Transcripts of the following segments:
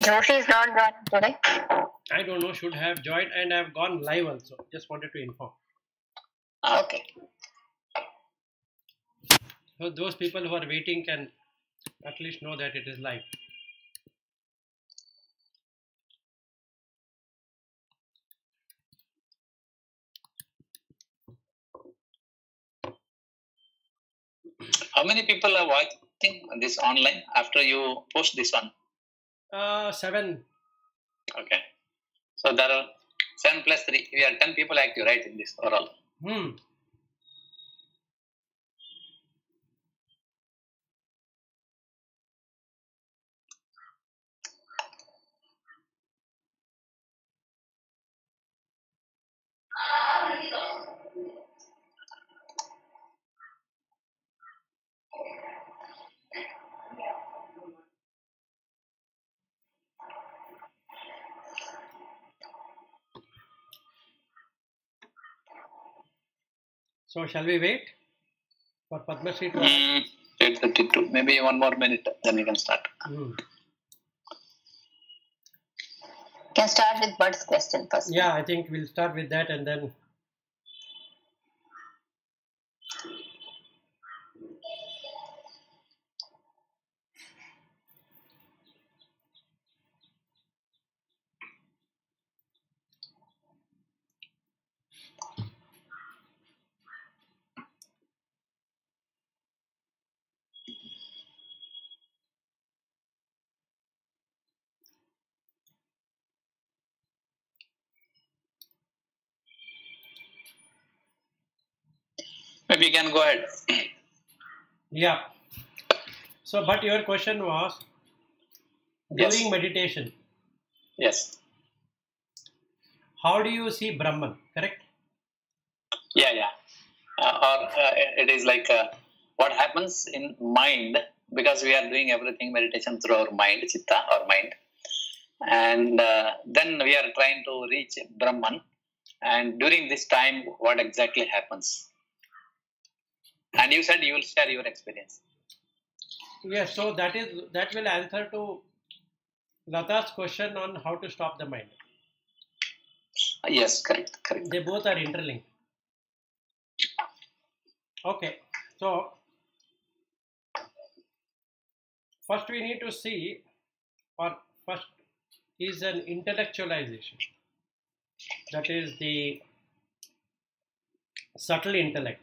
Joshi is not joining today. I don't know, should have joined, and I've gone live also. Just wanted to inform. Okay. So those people who are waiting can at least know that it is live. How many people are watching this online after you post this one? 7. Okay. So there are 7 plus 3. We are 10 people active, right, in this overall. So shall we wait for Padma Shri to 8:32. Maybe one more minute, then we can start. Can start with Bud's question first. Yeah, I think we'll start with that and then. Maybe you can go ahead. Yeah. So, but your question was during meditation. Yes. How do you see Brahman? Correct? Yeah. Or it is like what happens in mind, because we are doing everything meditation through our mind, chitta or mind, and then we are trying to reach Brahman. And during this time, what exactly happens? And you said you will share your experience. Yes. So that will answer to Lata's question on how to stop the mind. Yes, correct. They both are interlinked. Okay. So first we need to see, or first is an intellectualization. That is the subtle intellect.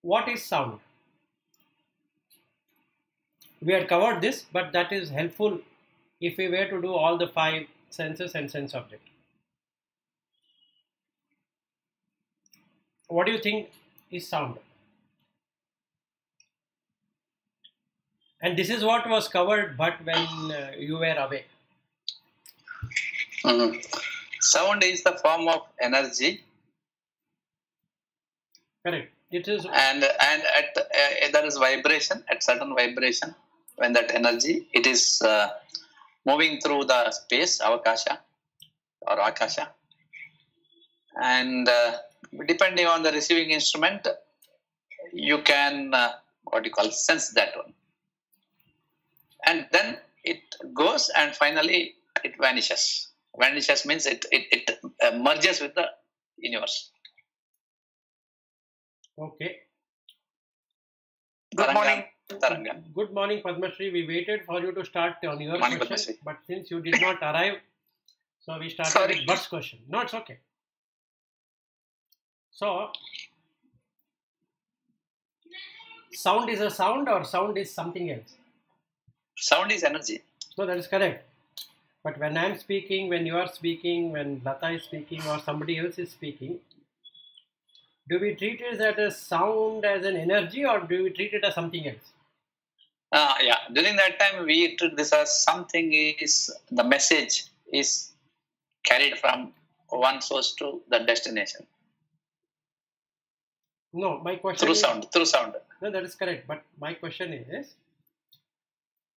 What is sound? We had covered this, but that is helpful if we were to do all the 5 senses and sense object. What do you think is sound? And this is what was covered, but when you were away. Sound is the form of energy. Correct. It is. And at there is vibration, at certain vibration, when that energy, it is moving through the space, avakasha or akasha. And depending on the receiving instrument, you can, sense that one. And then it goes and finally it vanishes. Vanishes means it merges with the universe. Okay. Good morning, Taranga. Good morning, Padma Shri. We waited for you to start on your question, but since you did not arrive, so we started with Bud's question. No, it's okay. So, sound is a sound, or sound is something else? Sound is energy. So that is correct. But when I am speaking, when you are speaking, when Lata is speaking, or somebody else is speaking, do we treat it as sound, as an energy, or do we treat it as something else? Yeah. During that time, we treat this as something is, the message is carried from one source to the destination. No, my question is... Through sound. No, that is correct. But my question is,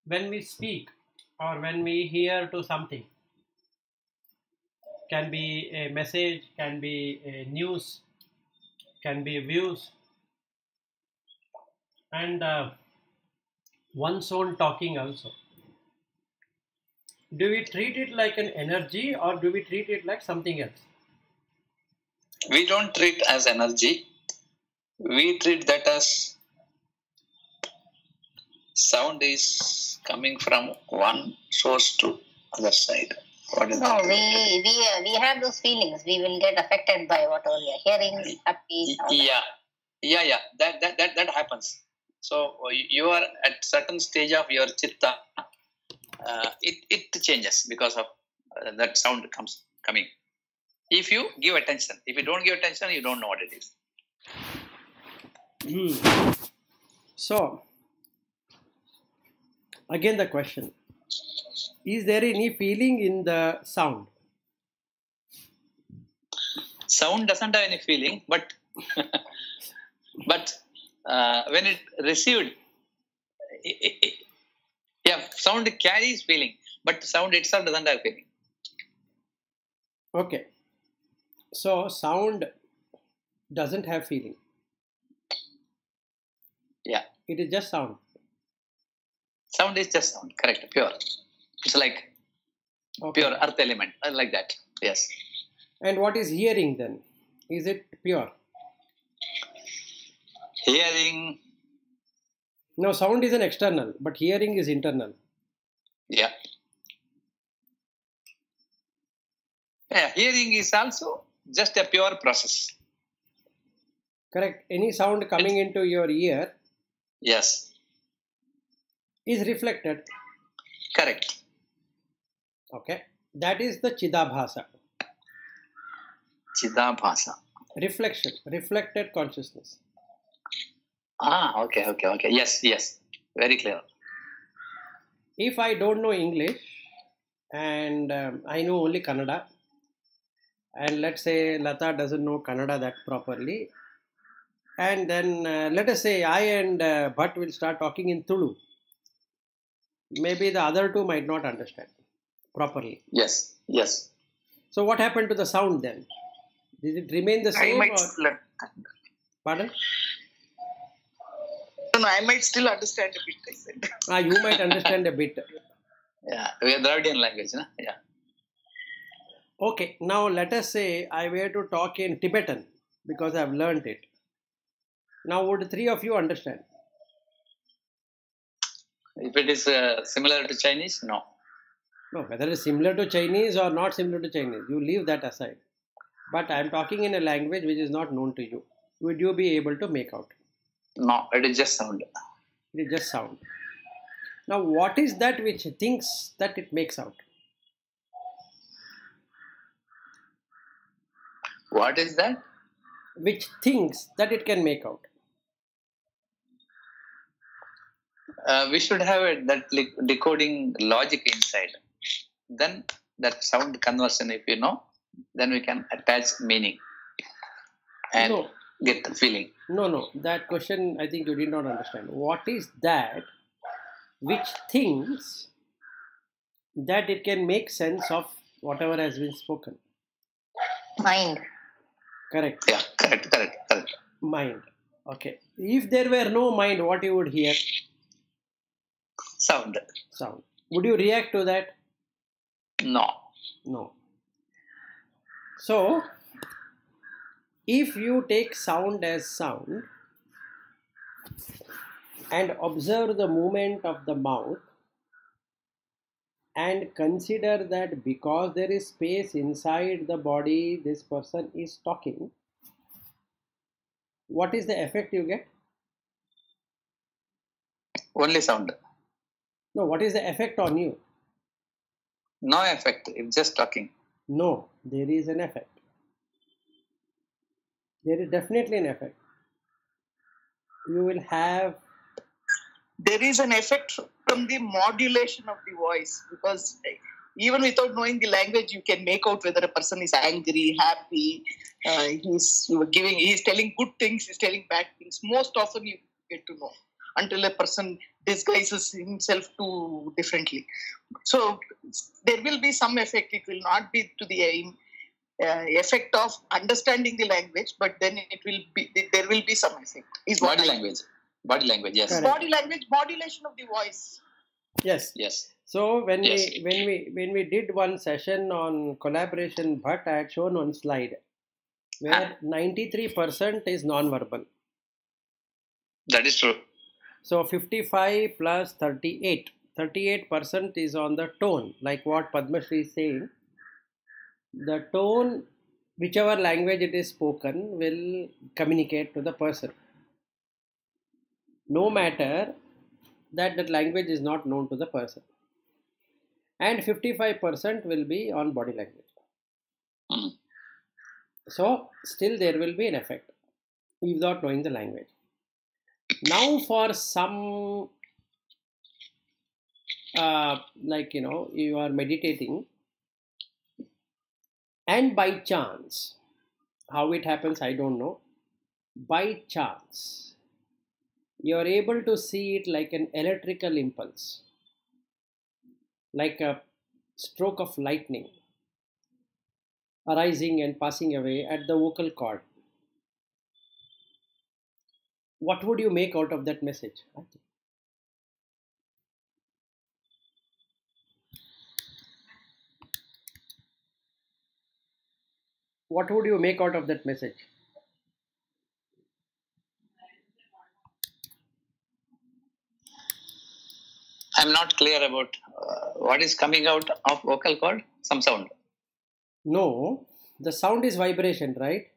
when we speak or when we hear to something, can be a message, can be a news, can be views, and one's own talking also. do we treat it like an energy or do we treat it like something else? We don't treat as energy. We treat that as sound is coming from one source to other side. What is No, that? we have those feelings. We will get affected by whatever we are hearing, happy. all that. Yeah. That happens. So you are at certain stage of your chitta. It changes because of that sound coming. If you give attention, if you don't give attention, you don't know what it is. So, again the question, is there any feeling in the sound? Sound doesn't have any feeling, but when it received, sound carries feeling, but sound itself doesn't have feeling. Okay, so sound doesn't have feeling. Yeah, It is just sound. sound is just sound, correct, pure. It's like Okay. pure earth element, like that. Yes. And what is hearing then? Is it pure? Hearing, No, sound is an external, but hearing is internal. yeah, hearing is also just a pure process. Correct. Any sound coming into your ear Yes, is reflected. correct. Okay. That is the Chidabhasa. Chidabhasa. Reflection, reflected consciousness. Okay. Yes. Very clear. If I don't know English and I know only Kannada, and let's say Lata doesn't know Kannada that properly, and then let us say I and Bhatt will start talking in Tulu. Maybe the other two might not understand properly. Yes. So what happened to the sound then? Did it remain the I same? might Or, still, pardon? no, I might still understand a bit. I said. You might understand a bit. Yeah, we are Dravidian language, no? Yeah. Okay, now let us say I were to talk in Tibetan because I have learnt it. Now would three of you understand? If it is similar to Chinese, no. No, whether it's similar to Chinese or not similar to Chinese, you leave that aside. But I am talking in a language which is not known to you. Would you be able to make out? No, it is just sound. It is just sound. Now, what is that which thinks that it makes out? What is that? Which thinks that it can make out? We should have that decoding logic inside. Then that sound conversion, if you know, then we can attach meaning and No. get the feeling. No. That question I think you did not understand. What is that which thinks that it can make sense of whatever has been spoken? Mind. Correct. Yeah, correct. Mind. Okay. If there were no mind, what you would hear? Sound. Sound. Would you react to that? No. No. So, if you take sound as sound and observe the movement of the mouth and consider that because there is space inside the body, this person is talking, what is the effect you get? Only sound. No, what is the effect on you? No effect. It's just talking. No, there is an effect. There is definitely an effect. You will have. There is an effect from the modulation of the voice, because even without knowing the language, you can make out whether a person is angry, happy. He's telling good things, he's telling bad things. Most often you get to know until a person disguises himself too differently. So there will be some effect. It will not be to the effect of understanding the language, but then there will be some effect. Body language, yes. Correct. Body language, modulation of the voice. Yes. Yes. So when Yes. we did one session on collaboration, but I had shown one slide where 93% is non-verbal. That is true. So 55 plus 38. 38% is on the tone, like what Padma Shri is saying. The tone, whichever language it is spoken, will communicate to the person. No matter that language is not known to the person. And 55% will be on body language. Mm. So still there will be an effect without knowing the language. Now for some, you are meditating and by chance, how it happens I don't know, by chance you are able to see it like an electrical impulse, like a stroke of lightning arising and passing away at the vocal cord. What would you make out of that message? What would you make out of that message? I'm not clear about what is coming out of vocal cord. Some sound. No, the sound is vibration, right?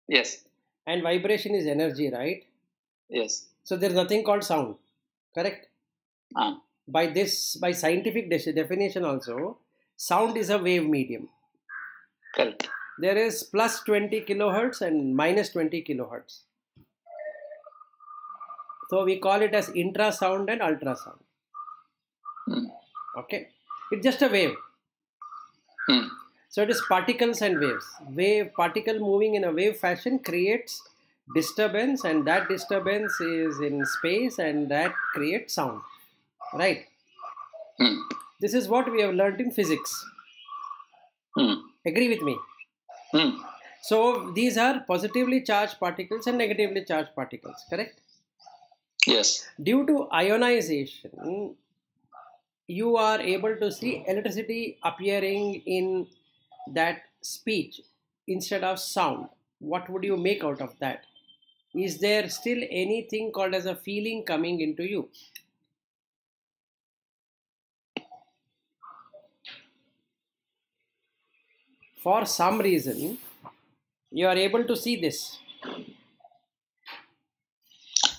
Yes. And vibration is energy, right? Yes. So there's nothing called sound, correct? Ah. By scientific definition also, sound is a wave medium. Correct. There is plus 20 kilohertz and minus 20 kilohertz. So we call it as intrasound and ultrasound. Okay, it's just a wave. So it is particles and waves. Particle moving in a wave fashion creates disturbance, and that disturbance is in space, and that creates sound, right? This is what we have learned in physics. Agree with me? So these are positively charged particles and negatively charged particles, correct? Yes. Due to ionization, you are able to see electricity appearing in that speech instead of sound. What would you make out of that? Is there still anything called as a feeling coming into you? For some reason, you are able to see this.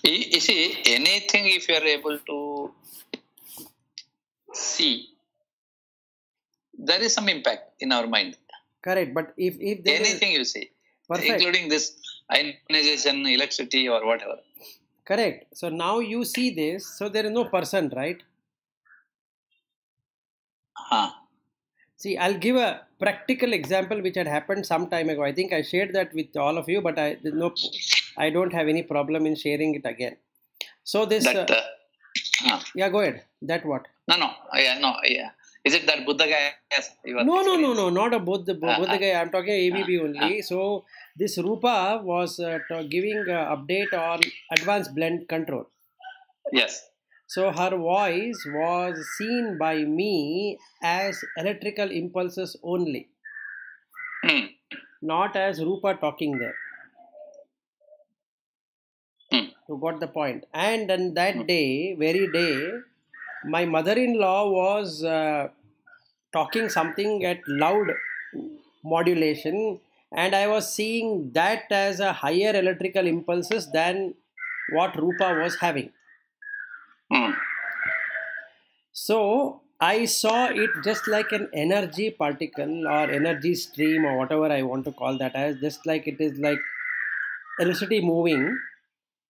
You see, anything if you are able to see, there is some impact in our mind. Correct, but if there anything is, you see, perfect, including this ionization, electricity or whatever. Correct. So now you see this, so there is no person, right? See, I'll give a practical example which had happened some time ago. I think I shared that with all of you, but I don't have any problem in sharing it again. So this, yeah, go ahead. That what? No. Is it that Buddha guy? No, not a Buddha guy. I'm talking ABB only. So this Rupa was giving update on advanced blend control. Yes. So her voice was seen by me as electrical impulses only, not as Rupa talking there. You got the point. And on that very day, my mother-in-law was talking something at loud modulation, and I was seeing that as a higher electrical impulses than what Rupa was having. So I saw it just like an energy particle or energy stream or whatever I want to call that as, just like it is like electricity moving,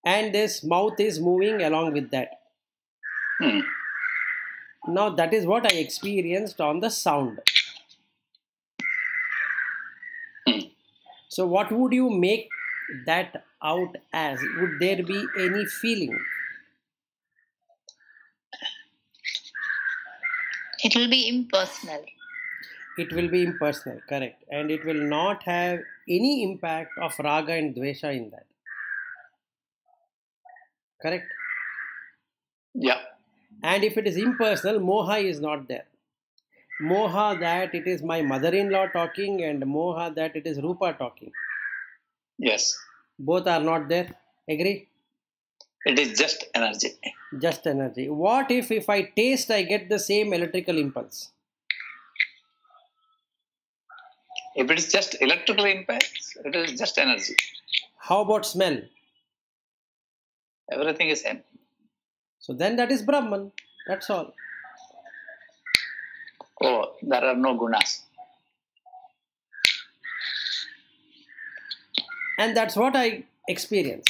and this mouth is moving along with that. Now that is what I experienced on the sound. So what would you make that out as? Would there be any feeling? It will be impersonal. It will be impersonal, correct. And it will not have any impact of raga and dvesha in that. Correct? Yeah. And if it is impersonal, moha is not there. Moha that it is my mother-in-law talking and moha that it is Rupa talking. Yes. Both are not there. Agree? It is just energy. Just energy. What if I taste, I get the same electrical impulse? If it is just electrical impulse, it is just energy. How about smell? Everything is same. So then that is Brahman. That's all. Oh, there are no gunas. And that's what I experience.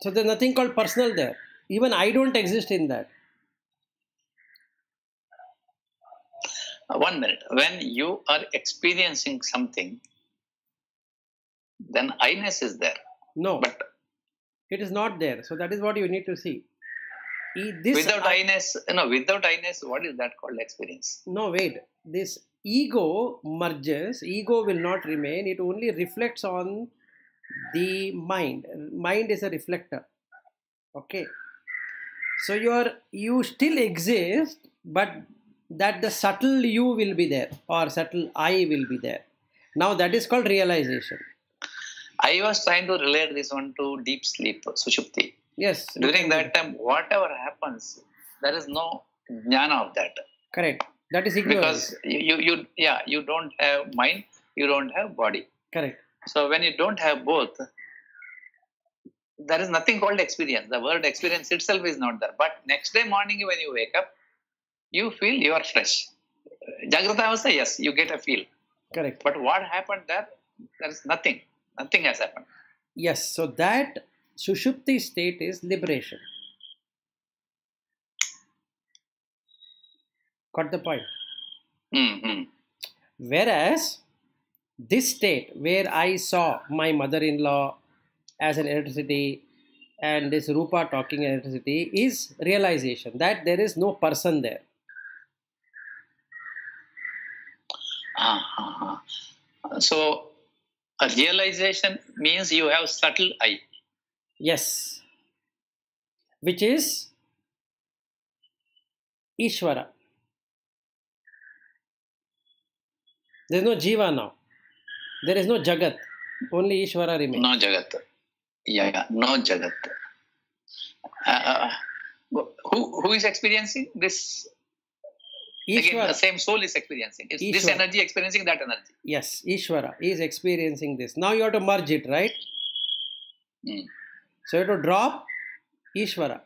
So there's nothing called personal there. Even I don't exist in that. 1 minute. When you are experiencing something, then I-ness is there. No, But it is not there. So that is what you need to see. without I-ness, without I-ness, what is that called experience? No, wait. This ego merges. Ego will not remain. It only reflects on the mind. Mind is a reflector. Okay. So you still exist, but that the subtle you will be there or subtle I will be there. Now that is called realization. I was trying to relate this one to deep sleep, Sushupti. Yes. During that time, whatever happens, there is no jnana of that. Correct. That is ignorance. Because you don't have mind, you don't have body. Correct. So when you don't have both, there is nothing called experience. The word experience itself is not there. But next day morning when you wake up, you feel you are fresh. Jagrata avastha, yes, you get a feel. Correct. But what happened there? There is nothing. Nothing has happened. Yes. So that Sushupti state is liberation. Got the point? Mm-hmm. Whereas this state where I saw my mother-in-law as an electricity and this Rupa talking electricity is realization that there is no person there. So a realization means you have subtle I. Yes. Which is Ishvara. There is no Jiva now. There is no Jagat. Only Ishvara remains. No Jagat. Yeah, no Jagat. Who is experiencing this? Again, the Ishvara. same soul is experiencing. It's this Ishvara. energy experiencing that energy. Yes, Ishvara is experiencing this. Now you have to merge it, right? Mm. So you have to drop Ishvara.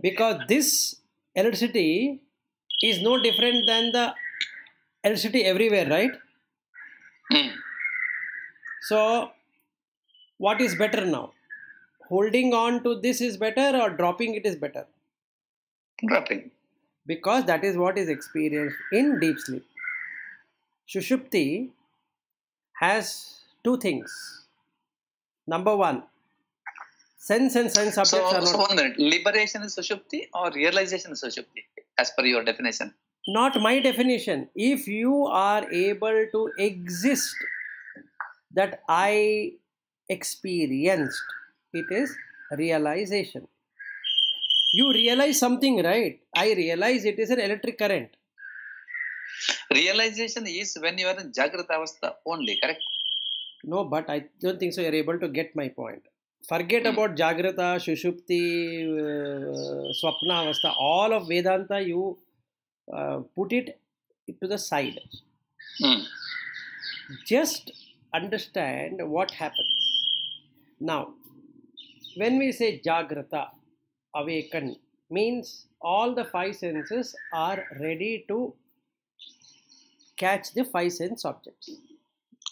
Because this electricity is no different than the electricity everywhere, right? Mm. So what is better now? Holding on to this is better or dropping it is better? Dropping. Because that is what is experienced in deep sleep. Sushupti has two things. Number one, sense and sense objects are So not... 1 minute. Liberation is Sushupti or realization is Sushupti as per your definition? Not my definition. If you are able to exist that I experienced, it is realization. You realize something, right? I realize it is an electric current. Realization is when you are in Jagrata Avastha only, correct? No, but I don't think so you're able to get my point. Forget about Jagrata, Shushupti, Swapna Avastha. All of Vedanta, you put it to the side. Mm. Just understand what happens. Now, when we say Jagrata, awaken, means all the five senses are ready to catch the five sense objects.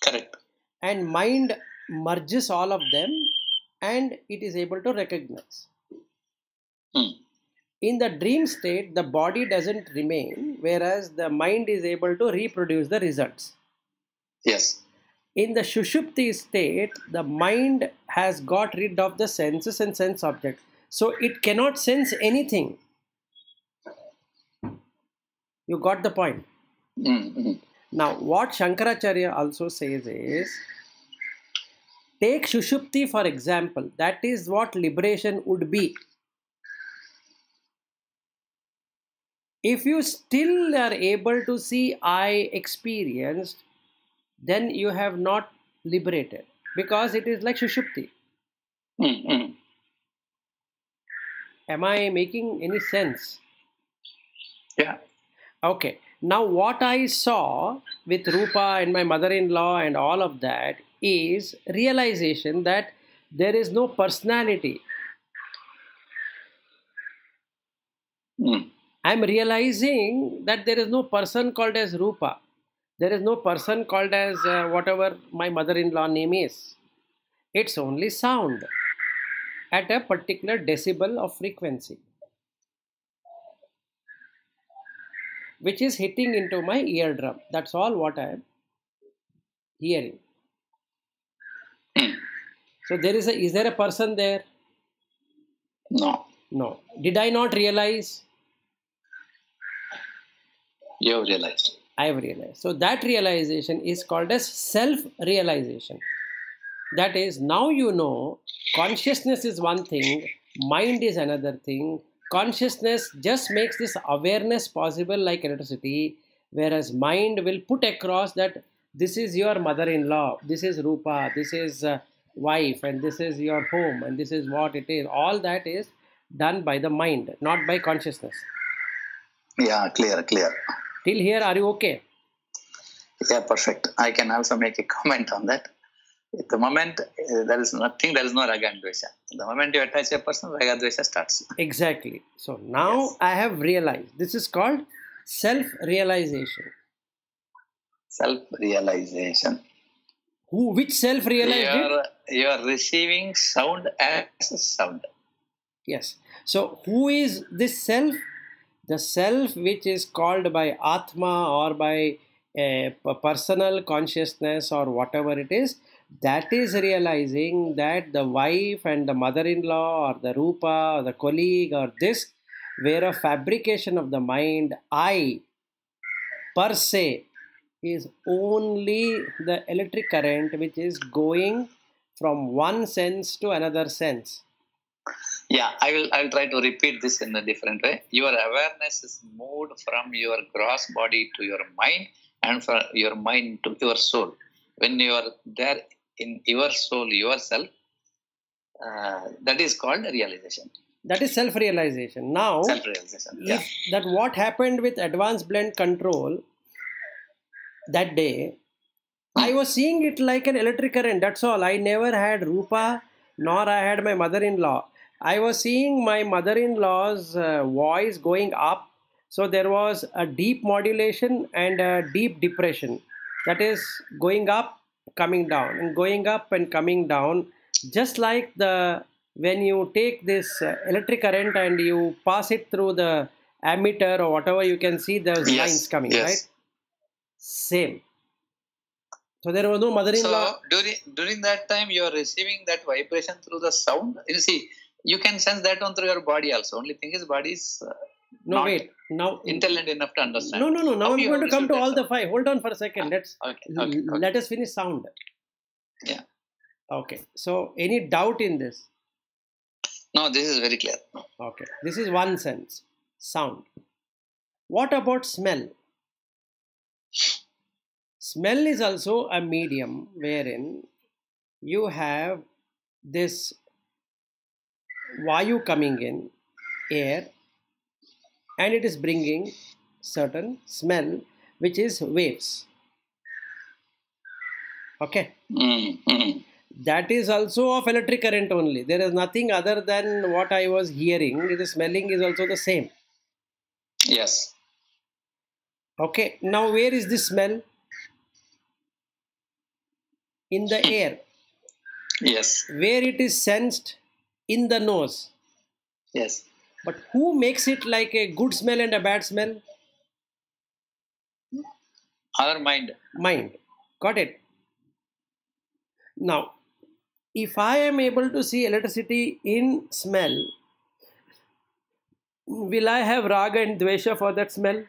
Correct. And mind merges all of them and it is able to recognize. Mm. In the dream state, the body doesn't remain, whereas the mind is able to reproduce the results. Yes. In the Shushupti state, the mind has got rid of the senses and sense objects. So it cannot sense anything. You got the point. Mm-hmm. Now, what Shankaracharya also says is, take Shushupti for example. That is what liberation would be. If you still are able to see I experienced, then you have not liberated, because it is like Shushupti. Mm-hmm. Am I making any sense? Yeah. Okay. Now, what I saw with Rupa and my mother-in-law and all of that is realization that there is no personality. Mm. I'm realizing that there is no person called as Rupa. There is no person called as whatever my mother-in-law name is. It's only sound at a particular decibel of frequency, which is hitting into my eardrum. That's all what I am hearing. Mm. So is there a person there? No. No. Did I not realize? You have realized. I have realized. So that realization is called as self-realization. That is, now you know, consciousness is one thing, mind is another thing. Consciousness just makes this awareness possible like electricity, whereas mind will put across that this is your mother-in-law, this is Rupa, this is wife, and this is your home, and this is what it is. All that is done by the mind, not by consciousness. Yeah, clear. Till here, are you okay? Yeah, perfect. I can also make a comment on that. At the moment, there is nothing, there is no raga and dvesha. The moment you attach a person, raga dvesha starts. Exactly. So now Yes. I have realized. This is called self-realization. Self-realization. Which self-realized it? You are receiving sound as a sound. Yes. So who is this self? The self which is called by Atma or by a personal consciousness or whatever it is, that is realizing that the wife and the mother-in-law or the Rupa or the colleague or this were a fabrication of the mind. I per se is only the electric current which is going from one sense to another sense. Yeah, I will try to repeat this in a different way. Your awareness is moved from your gross body to your mind, and from your mind to your soul. When you are there in your soul, yourself, that is called realization. That is self-realization. Now, Self-realization. Yeah. if that what happened with advanced blend control that day, I was seeing it like an electric current. That's all. I never had Rupa, nor I had my mother-in-law. I was seeing my mother-in-law's voice going up. So there was a deep modulation and a deep depression. That is going up, coming down, and going up and coming down. Just like when you take this electric current and you pass it through the ammeter or whatever, you can see those lines coming, right? Same. So there was no mother-in-law. So during that time, you are receiving that vibration through the sound. You see, you can sense that one through your body also. Only thing is, body is No, wait. Now, intelligent enough to understand. No. Now How I'm you going to come to all sound? the five. Hold on for a second. Okay. Let us finish sound. Yeah. Okay. So, any doubt in this? No, this is very clear. Okay. This is one sense. Sound. What about smell? Smell is also a medium wherein you have this vayu coming in, air, and it is bringing certain smell which is waves. Okay. Mm-hmm. That is also of electric current only. There is nothing other than what I was hearing. The smelling is also the same. Yes. Okay. Now where is this smell? In the air. Yes. Where it is sensed? In the nose. Yes. But who makes it like a good smell and a bad smell? Our mind. Mind. Got it? Now, if I am able to see electricity in smell, will I have raga and dvesha for that smell?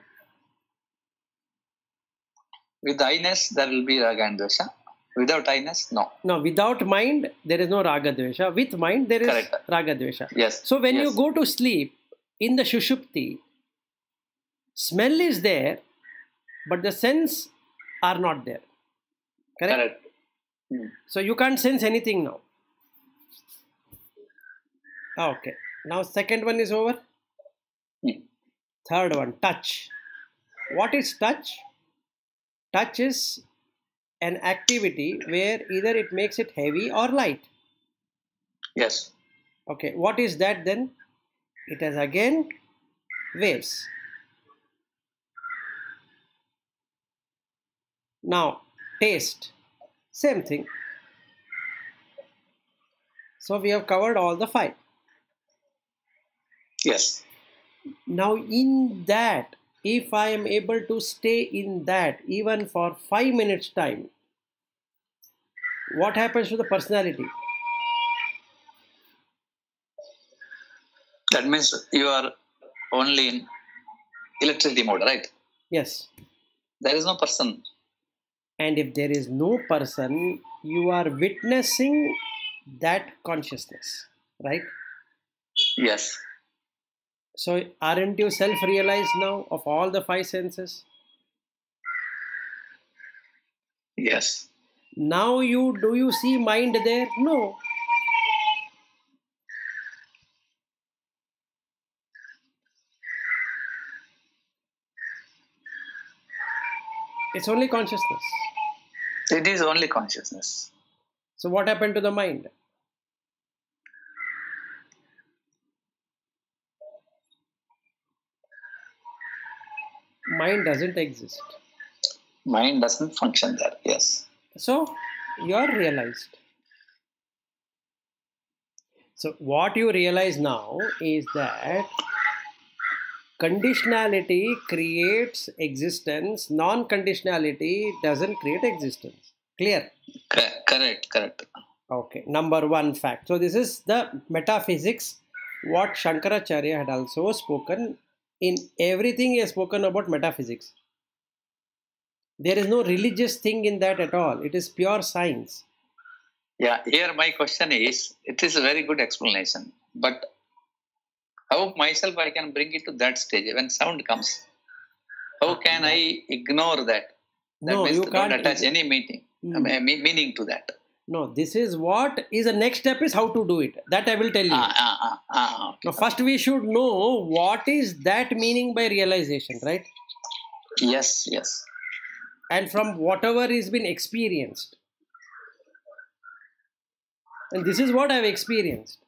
With I-ness, there will be raga and dvesha. Without I-ness, no. No, without mind, there is no raga dvesha. With mind, there is Correct. raga dvesha. Yes. So when yes. you go to sleep, in the Shushupti, smell is there, but the sense are not there. Correct? So you can't sense anything now. Okay. Now second one is over. Third one, touch. What is touch? Touch is an activity where either it makes it heavy or light. Yes. Okay. What is that then? It has again waves. Now, taste. Same thing. So we have covered all the 5. Yes. Now in that, if I am able to stay in that even for 5 minutes time, what happens to the personality? That means you are only in electricity mode, right? Yes. There is no person. And if there is no person, you are witnessing that consciousness, right? Yes. So aren't you self-realized now of all the 5 senses? Yes. Now do you see mind there? No. It's only consciousness. It is only consciousness. So what happened to the mind? Mind doesn't exist. Mind doesn't function there. Yes. So you are realized. So what you realize now is that conditionality creates existence, non-conditionality doesn't create existence. Clear? Correct. Okay, number 1 fact. So this is the metaphysics, what Shankaracharya had also spoken. In everything he has spoken about metaphysics. There is no religious thing in that at all. It is pure science. Yeah, here my question is, it is a very good explanation, but how myself I can bring it to that stage when sound comes? How can I ignore that? That No, means you don't can't attach any meaning to that. No, this is what is the next step is how to do it. That I will tell you. Okay. Now, first we should know what is that meaning by realization, right? Yes. And from whatever is been experienced. And this is what I have experienced.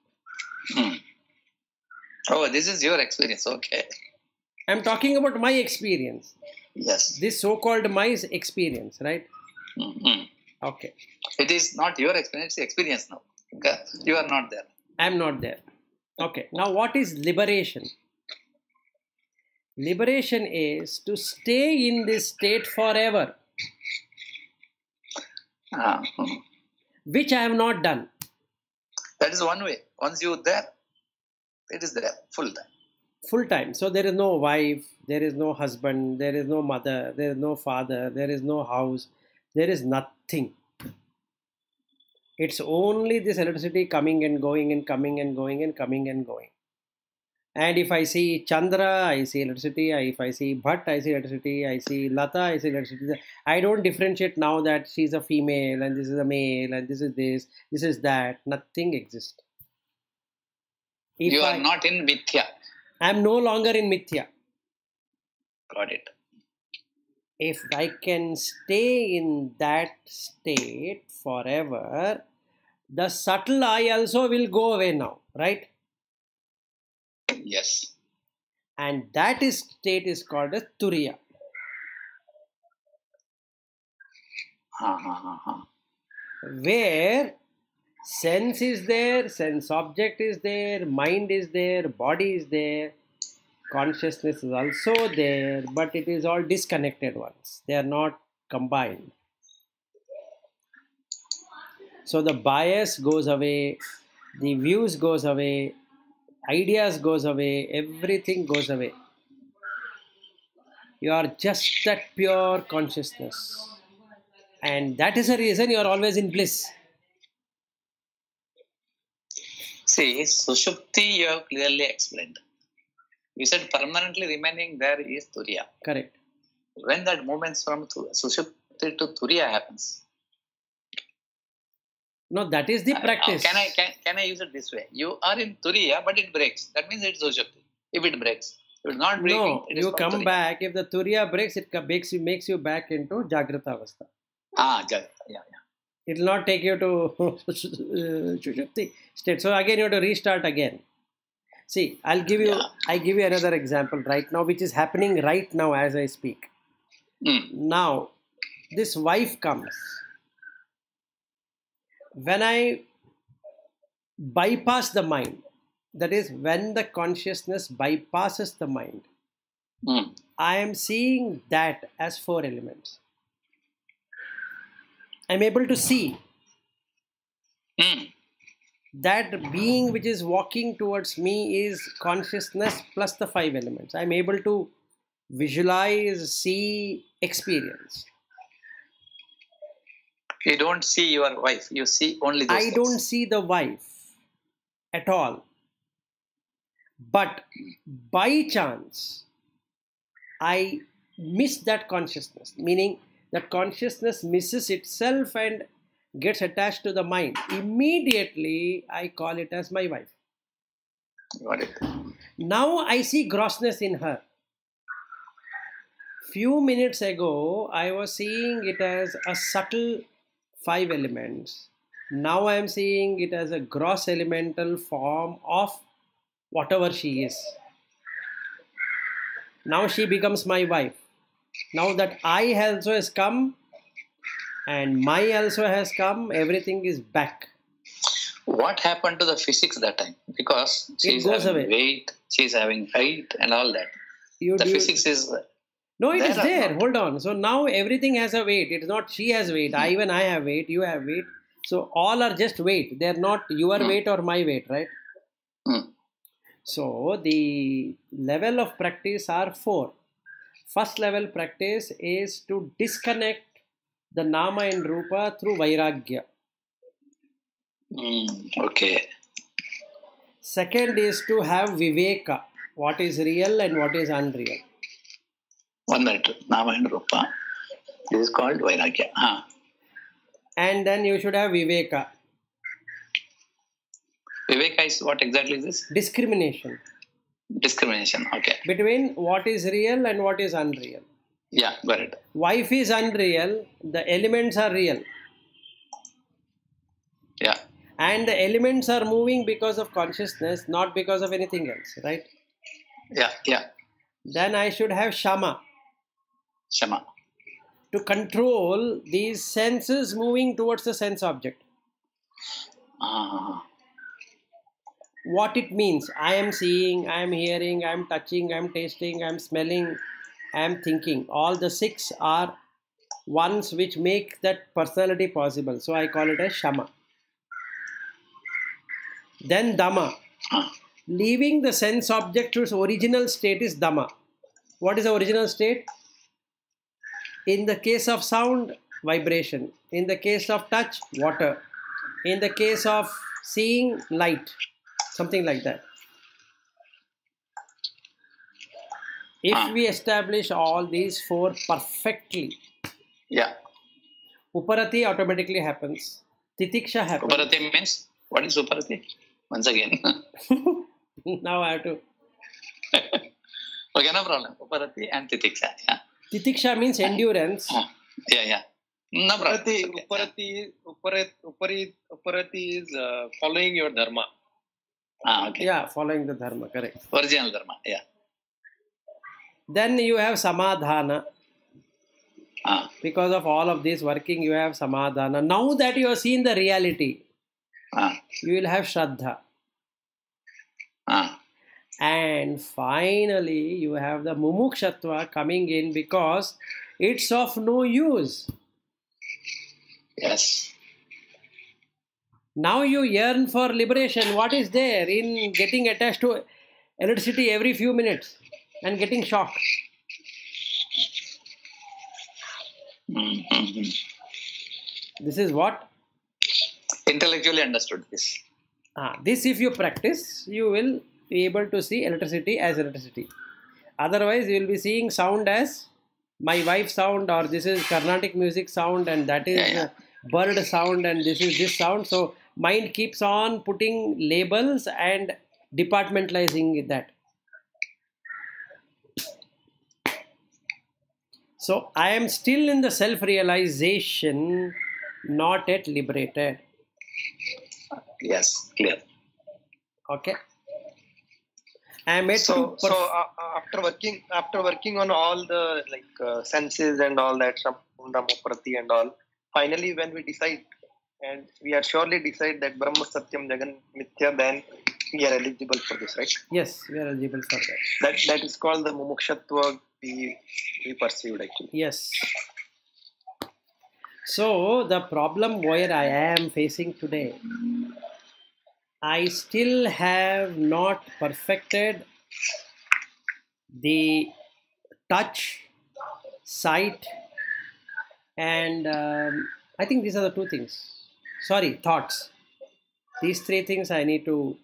Oh, this is your experience. Okay. I am talking about my experience. Yes. This so-called my experience, right? Okay. It is not your experience, it's experience now. Okay? You are not there. I am not there. Okay. Now what is liberation? Liberation is to stay in this state forever. Which I have not done. That is one way. Once you are there, it is there, full time. Full time. So there is no wife, there is no husband, there is no mother, there is no father, there is no house, there is nothing. It's only this electricity coming and going and coming and going and coming and going. And if I see Chandra, I see electricity. If I see Bhatt, I see electricity. I see Lata, I see electricity. I don't differentiate now that she's a female and this is a male and this is that. Nothing exists. You are not in Mithya. I am no longer in Mithya. Got it. If I can stay in that state forever, the subtle I also will go away now, right? Yes. And that state is called as Turiya. Where sense is there, sense object is there, mind is there, body is there, consciousness is also there, but it is all disconnected ones. They are not combined. So the bias goes away, the views goes away, ideas goes away, everything goes away. You are just that pure consciousness. And that is the reason you are always in bliss. See, Sushupti you have clearly explained. You said permanently remaining there is Turiya. Correct. When that movement from Sushupti to Turiya happens. No, that is the practice. Can I use it this way? You are in Turiya, but it breaks. That means it's Sushupti. If it breaks. If it's not breaking, No, it is you come Turiya. back. If the Turiya breaks, it makes you back into Jagrata Avastha. Yeah. It will not take you to Sushupti state. So again, you have to restart again. See, I give you another example right now, which is happening right now as I speak. Now, this wife comes. When I bypass the mind, that is, when the consciousness bypasses the mind, I am seeing that as 4 elements. I am able to see that being which is walking towards me is consciousness plus the 5 elements. I am able to visualize, see, experience. You don't see your wife. You see only those I things. don't see the wife at all. But by chance, I miss that consciousness. Meaning that consciousness misses itself and gets attached to the mind. Immediately, I call it as my wife. Got it. Now I see grossness in her. Few minutes ago, I was seeing it as a subtle 5 elements. Now I am seeing it as a gross elemental form of whatever she is. Now she becomes my wife. Now that I also has come and my also has come, everything is back. What happened to the physics that time? Because she It is goes having away. weight, she is having height and all that. You The do- physics is... No, it is There or there. not? Hold on. So now everything has a weight. It's not she has weight. I have weight. You have weight. So all are just weight. They're not your weight or my weight, right? So the level of practice are 4. First level practice is to disconnect the nama and rupa through vairagya. Okay. Second is to have viveka. What is real and what is unreal. 1 minute. Nama and Rupa. This is called Vairagya. And then you should have viveka. Viveka is what exactly is this? Discrimination Discrimination. Okay. between what is real and what is unreal. Yeah, got it. Wife is unreal, the elements are real. Yeah. And the elements are moving because of consciousness, not because of anything else, right? Yeah. Then I should have Shama Shama. to control these senses moving towards the sense object. What it means, I am seeing, I am hearing, I am touching, I am tasting, I am smelling, I am thinking. All the 6 are ones which make that personality possible. So I call it as Shama. Then Dhamma. Leaving the sense object to its original state is Dhamma. What is the original state? In the case of sound, vibration. In the case of touch, water. In the case of seeing, light. Something like that. If we establish all these 4 perfectly, Yeah. Uparati automatically happens. Titiksha happens. Uparati means? What is Uparati? Once again. Now I have to. Okay, no problem. Uparati and Titiksha. Yeah. Titiksha means endurance. Yeah. No problem. Uparati is following your dharma. Okay. Yeah, following the dharma, correct. Original dharma. Yeah. Then you have samadhana. Because of all of this working, you have samadhana. Now that you have seen the reality, you will have shraddha. And finally, you have the mumukshatva coming in because it's of no use. Yes. Now you yearn for liberation. What is there in getting attached to electricity every few minutes and getting shocked? Mhm. This is what? Intellectually understood this. This if you practice, you will be able to see electricity as electricity. Otherwise, you will be seeing sound as my wife sound, or this is Carnatic music sound, and that is Yeah. bird sound, and this is this sound. So mind keeps on putting labels and departmentalizing that. So I am still in the self-realization, not yet liberated. Yes, clear. Okay. I am yet So, to after working on all the senses and all that, Sambhunda, Moprati and all, finally when we decide, and we are surely decide that Brahma Satyam Jagan Mithya, then we are eligible for this, right? Yes, we are eligible for that. That is called the mumukshatva we perceived actually. Yes. So the problem where I am facing today, I still have not perfected the touch, sight, and I think these are the two things. Sorry, thoughts. These three things I need to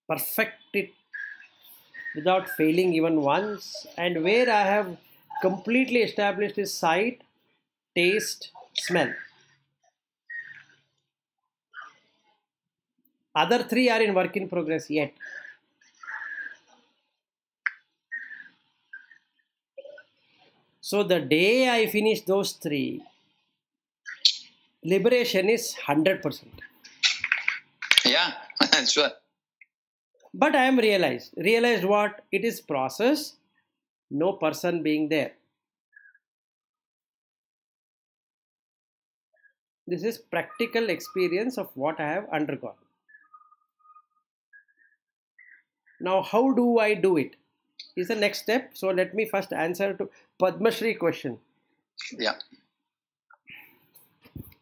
perfect it without failing even once. And where I have completely established is sight, taste, smell. Other three are in work in progress yet. So the day I finish those three, liberation is 100%. Yeah, sure. But I am realized. Realized what? It is process, no person being there. This is practical experience of what I have undergone. Now, how do I do it? Is the next step. So let me first answer to Padma Shri question. Yeah.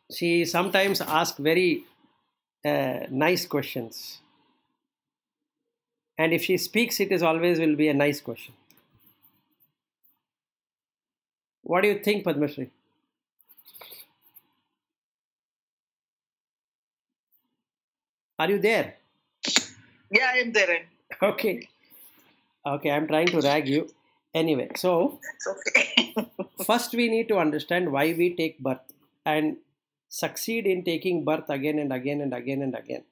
She sometimes asks very nice questions. And if she speaks, it is always will be a nice question. What do you think, Padma Shri? Are you there? Yeah, I am there. Okay. Okay, I'm trying to rag you. Anyway, so It's okay. first we need to understand why we take birth and succeed in taking birth again and again and again and again.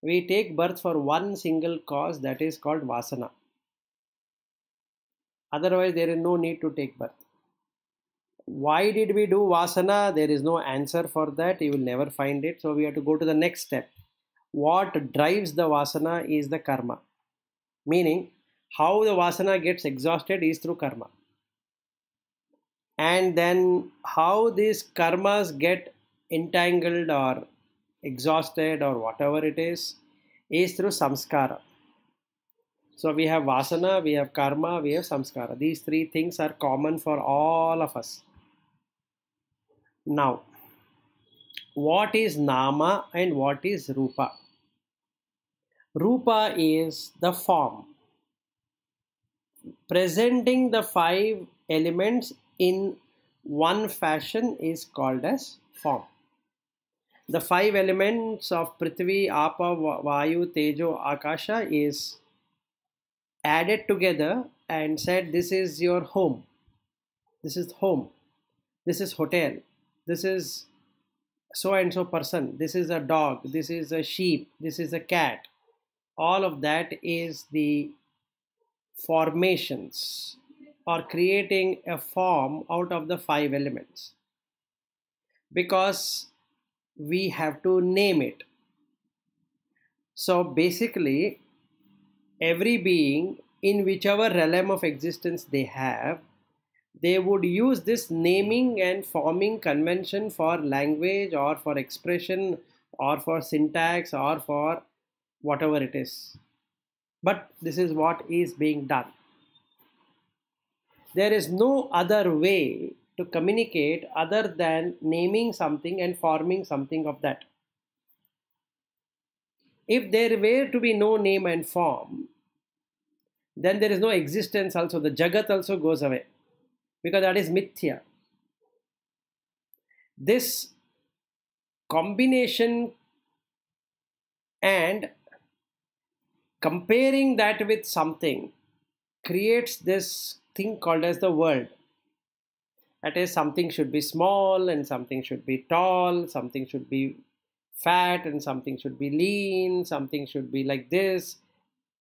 We take birth for one single cause, that is called vasana. Otherwise, there is no need to take birth. Why did we do vasana? There is no answer for that. You will never find it. So we have to go to the next step. What drives the vasana is the karma. Meaning, how the vasana gets exhausted is through karma. And then how these karmas get entangled or exhausted or whatever it is through samskara. So we have vasana, we have karma, we have samskara. These three things are common for all of us. Now, what is nama and what is rupa? Rupa is the form, presenting the five elements in one fashion is called as form. The five elements of Prithvi, Apa, Vayu, Tejo, Akasha is added together and said this is your home. This is home. This is hotel. This is so and so person. This is a dog. This is a sheep. This is a cat. All of that is the formations or creating a form out of the five elements. Because we have to name it. So basically, every being in whichever realm of existence they have, they would use this naming and forming convention for language or for expression or for syntax or for whatever it is. But this is what is being done. There is no other way to communicate other than naming something and forming something of that. If there were to be no name and form, then there is no existence also. The Jagat also goes away. Because that is mithya. This combination and comparing that with something creates this thing called as the world. That is, something should be small and something should be tall, something should be fat and something should be lean, something should be like this,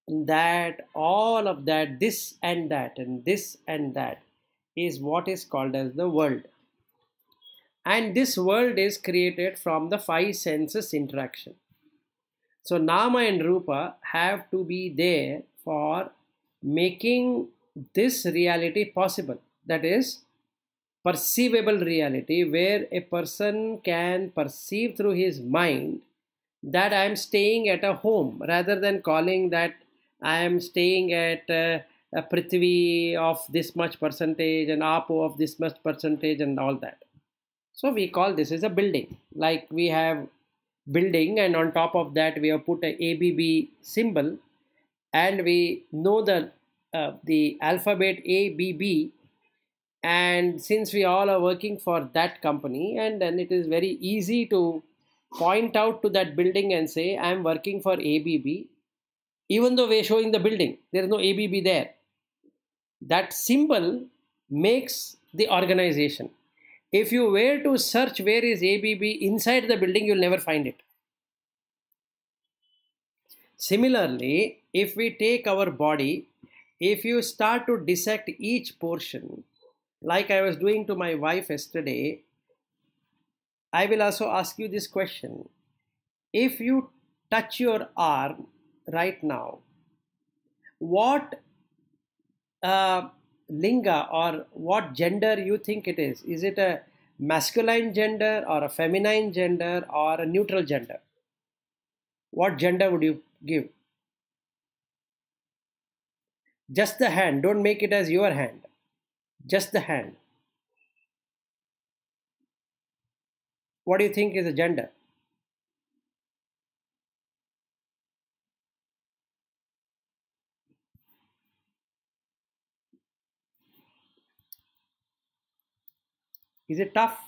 that, all of that, this and that, and this and that is what is called as the world. And this world is created from the five senses interaction. So Nama and Rupa have to be there for making this reality possible. That is, perceivable reality, where a person can perceive through his mind that I am staying at a home, rather than calling that I am staying at a Prithvi of this much percentage and Apo of this much percentage and all that. So we call this as a building. Like we have building, and on top of that we have put a ABB symbol, and we know the alphabet ABB, and since we all are working for that company, and then it is very easy to point out to that building and say I am working for ABB, even though we are showing the building, there is no ABB there. That symbol makes the organization. If you were to search where is ABB inside the building, you will never find it. Similarly, if we take our body, if you start to dissect each portion, like I was doing to my wife yesterday, I will also ask you this question. If you touch your arm right now, what linga or what gender you think it is? Is it a masculine gender or a feminine gender or a neutral gender? What gender would you give? Just the hand, don't make it as your hand. Just the hand. What do you think is a gender? Is it tough?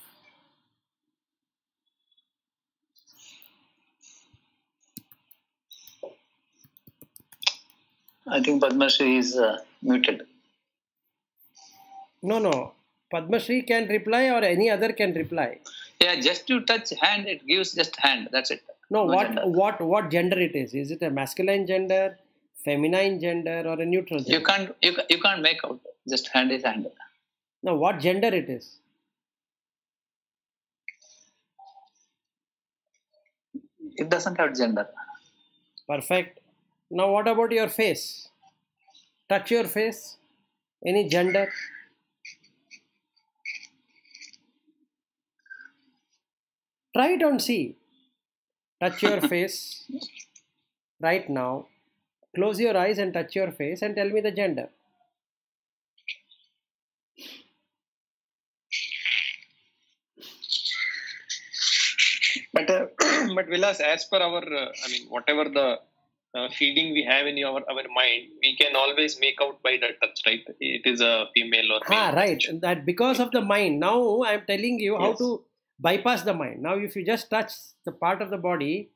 I think Padma Shri is muted. No. Padma Shri can reply or any other can reply. Yeah, just to touch hand, it gives just hand. That's it. No, gender. what gender it is? Is it a masculine gender, feminine gender, or a neutral gender? You can't make out. Just hand is hand. No, what gender it is? It doesn't have gender. Perfect. Now what about your face? Touch your face. Any gender? Try it and see. Touch your face right now. Close your eyes and touch your face and tell me the gender. But Vilas, as per our, whatever the feeding we have in our mind, we can always make out by the touch, right? It is a female or male. Right. That because of the mind. Now I am telling you how Yes. to bypass the mind. Now if you just touch the part of the body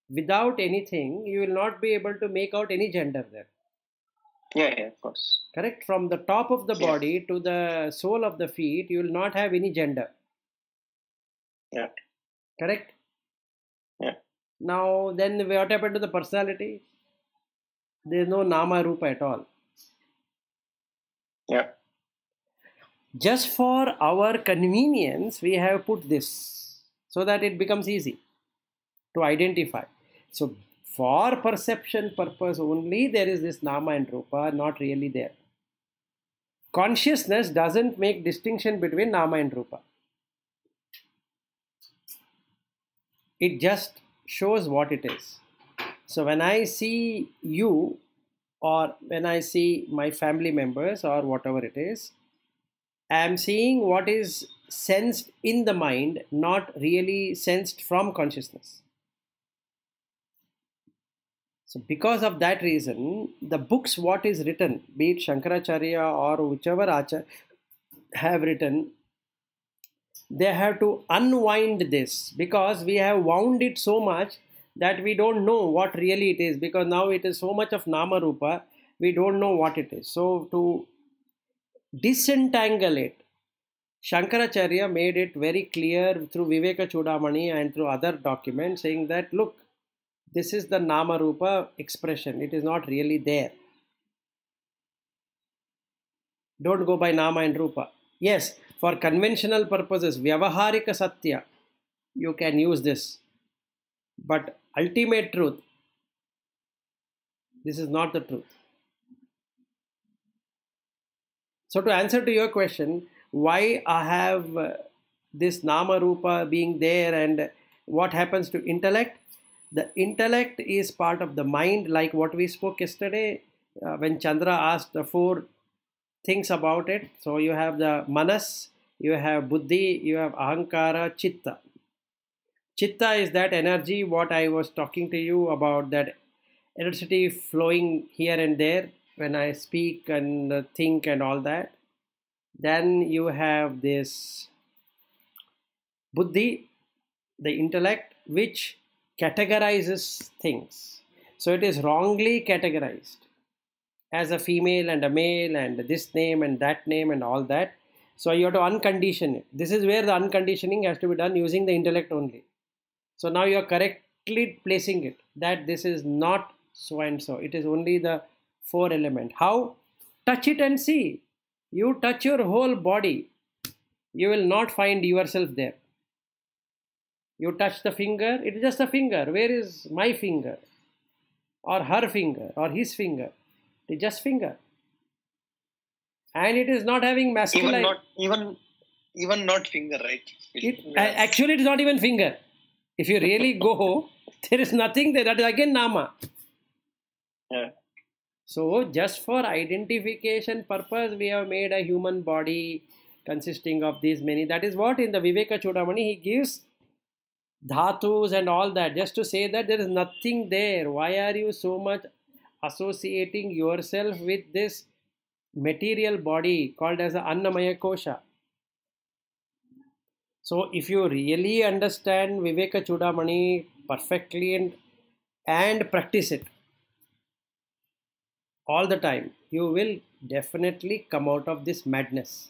without anything, you will not be able to make out any gender there. Yeah, of course. Correct? From the top of the Yes. body to the sole of the feet, you will not have any gender. Yeah. Correct? Yeah. Now then what happened to the personality? There is no Nama Rupa at all. Yeah. Just for our convenience, we have put this so that it becomes easy to identify. So for perception purpose only, there is this Nama and Rupa, not really there. Consciousness doesn't make distinction between Nama and Rupa. It just shows what it is. So when I see you, or when I see my family members or whatever it is, I am seeing what is sensed in the mind, not really sensed from consciousness. So because of that reason, the books what is written, be it Shankaracharya or whichever Acharya have written, they have to unwind this, because we have wound it so much that we don't know what really it is, because now it is so much of Nama Rupa, we don't know what it is. So to disentangle it, Shankaracharya made it very clear through Viveka Chudamani and through other documents, saying that, look, this is the Nama Rupa expression, it is not really there. Don't go by Nama and Rupa. Yes, for conventional purposes, Vyavaharika Satya, you can use this. But ultimate truth, this is not the truth. So to answer to your question, why I have this Nama Rupa being there and what happens to intellect? The intellect is part of the mind, like what we spoke yesterday when Chandra asked the four things about it. So you have the Manas, you have Buddhi, you have Ahankara, Chitta. Chitta is that energy, what I was talking to you about, that electricity flowing here and there when I speak and think and all that. Then you have this Buddhi, the intellect, which categorizes things. So it is wrongly categorized as a female and a male and this name and that name and all that. So you have to uncondition it. This is where the unconditioning has to be done using the intellect only. So now you are correctly placing it, that this is not so and so. It is only the four element. How? Touch it and see. You touch your whole body, you will not find yourself there. You touch the finger, it is just a finger. Where is my finger? Or her finger? Or his finger? It is just finger. And it is not having masculine. Even not finger, right? Actually, it is not even finger. If you really go, there is nothing there. That is again Nama. Yeah. So, just for identification purpose, we have made a human body consisting of these many. That is what in the Viveka Chudamani he gives dhatus and all that, just to say that there is nothing there. Why are you so much associating yourself with this material body called as the Annamaya Kosha? So, if you really understand Viveka Chudamani perfectly and practice it all the time, you will definitely come out of this madness.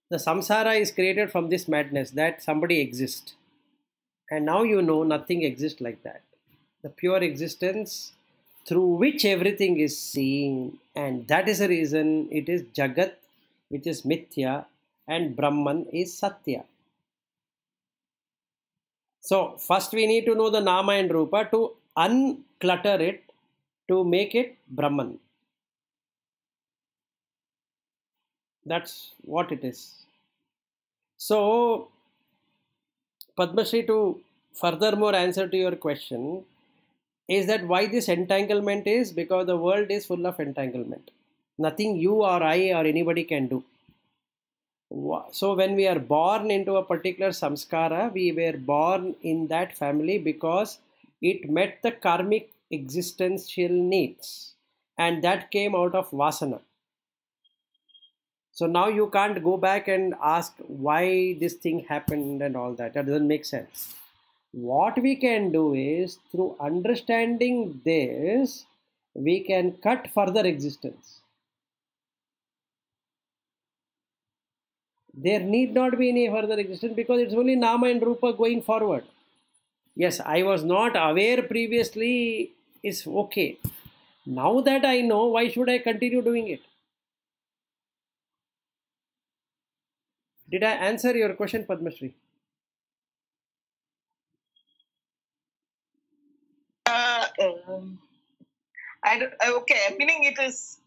The samsara is created from this madness, that somebody exists. And now you know nothing exists like that. The pure existence through which everything is seen. And that is the reason it is Jagat, which is Mithya, and Brahman is Satya. So first we need to know the Nama and Rupa to unclutter it, to make it Brahman. That's what it is. So, Padmashri, to furthermore answer to your question, is that why this entanglement is? Because the world is full of entanglement. Nothing you or I or anybody can do. So when we are born into a particular samskara, we were born in that family because it met the karmic existential needs, and that came out of vasana. So now you can't go back and ask why this thing happened and all that. That doesn't make sense. What we can do is, through understanding this, we can cut further existence. There need not be any further existence because it's only Nama and Rupa going forward. Yes, I was not aware previously, is okay. Now that I know, why should I continue doing it? Did I answer your question, Padmashri? Okay, meaning it is.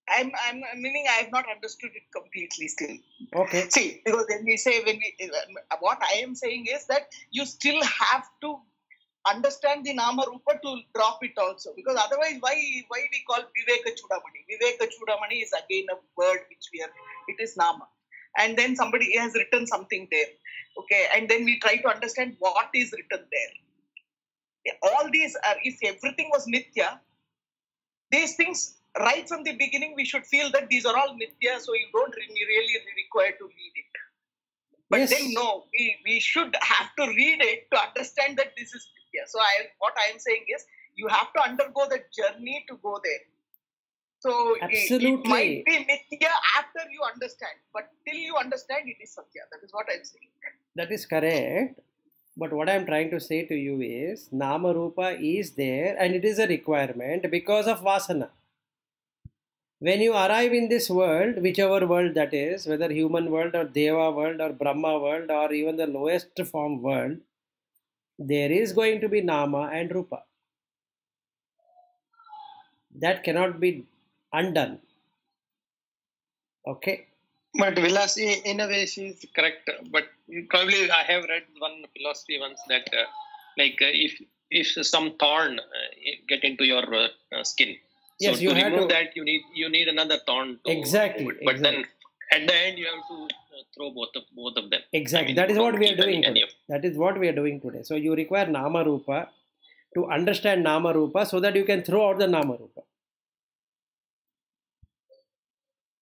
I'm meaning I have not understood it completely still. Okay. See, because what I am saying is that you still have to understand the Nama Rupa to drop it also. Because otherwise, why we call Viveka Chudamani? Viveka Chudamani is again a word which it is Nama. And then somebody has written something there. Okay, and then we try to understand what is written there. All these are, if everything was Nitya, these things right from the beginning, we should feel that these are all nitya, so you don't really require to read it. But Yes. then no, we should have to read it to understand that this is nitya. So what I am saying is, you have to undergo the journey to go there. So it Absolutely. might be nitya after you understand, but till you understand, it is satya. That is what I am saying. That is correct. But what I am trying to say to you is, Nama Rupa is there and it is a requirement because of Vasana. When you arrive in this world, whichever world that is, whether human world or Deva world or Brahma world or even the lowest form world, there is going to be Nama and Rupa. That cannot be undone. Okay? But Vilas, in a way, she is correct. But probably I have read one philosophy once that, if some thorn get into your skin, Yes, so you to have remove to. that, you need another thorn. To Exactly, remove it. But exactly. then at the end, you have to throw both of them. Exactly. I mean, That is you what don't we are keep doing any today. of. That is what we are doing today. So you require Nama Rupa to understand Nama Rupa so that you can throw out the Nama Rupa.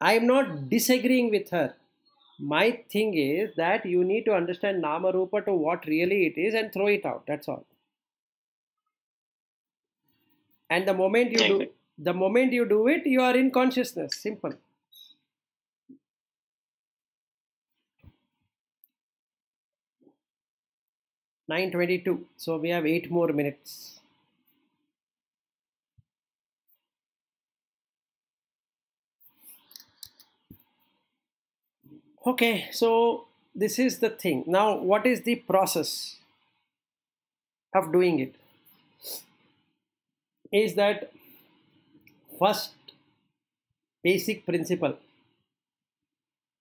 I am not disagreeing with her. My thing is that you need to understand Nama Rupa to what really it is and throw it out. That's all. And the moment you do it, you are in consciousness. Simple. (9:22). So we have 8 more minutes. Okay, so this is the thing. Now, what is the process of doing it? Is that first basic principle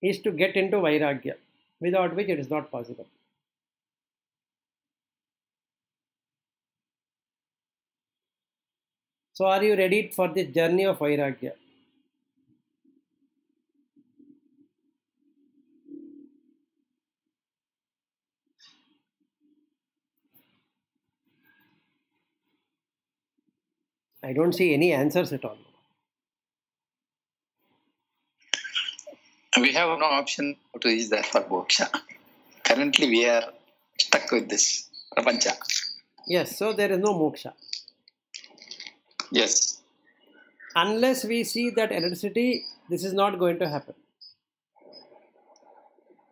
is to get into Vairagya, without which it is not possible. So, are you ready for the journey of Vairagya? I don't see any answers at all. We have no option to reach that for moksha. Currently, we are stuck with this prapancha. Yes, so there is no moksha. Yes. Unless we see that electricity, this is not going to happen.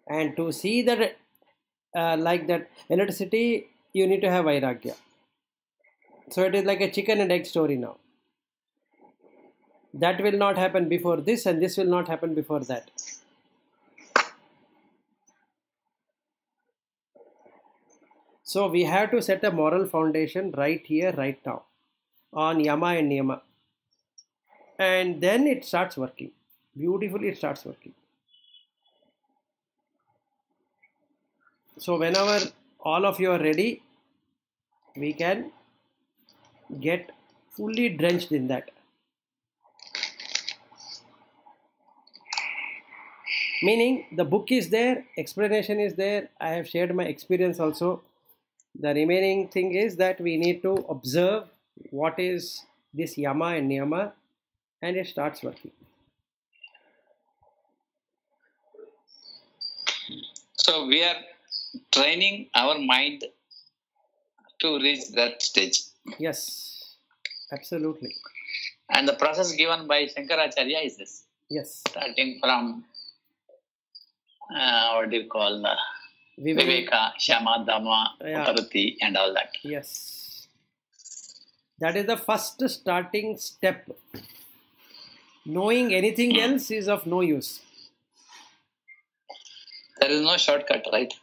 And to see that, like that electricity, you need to have Vairagya. So it is like a chicken and egg story now. That will not happen before this, and this will not happen before that. So we have to set a moral foundation right here, right now, on Yama and Niyama. And then it starts working. Beautifully, it starts working. So whenever all of you are ready, we can get fully drenched in that. Meaning the book is there, explanation is there, I have shared my experience also. The remaining thing is that we need to observe what is this Yama and Niyama, and it starts working. So we are training our mind to reach that stage. Yes, absolutely. And the process given by Shankaracharya is this. Yes. Starting from, what do you call, Viveka, Shama, Dhamma, Utarati, and all that. Yes. That is the first starting step. Knowing anything else is of no use. There is no shortcut, right?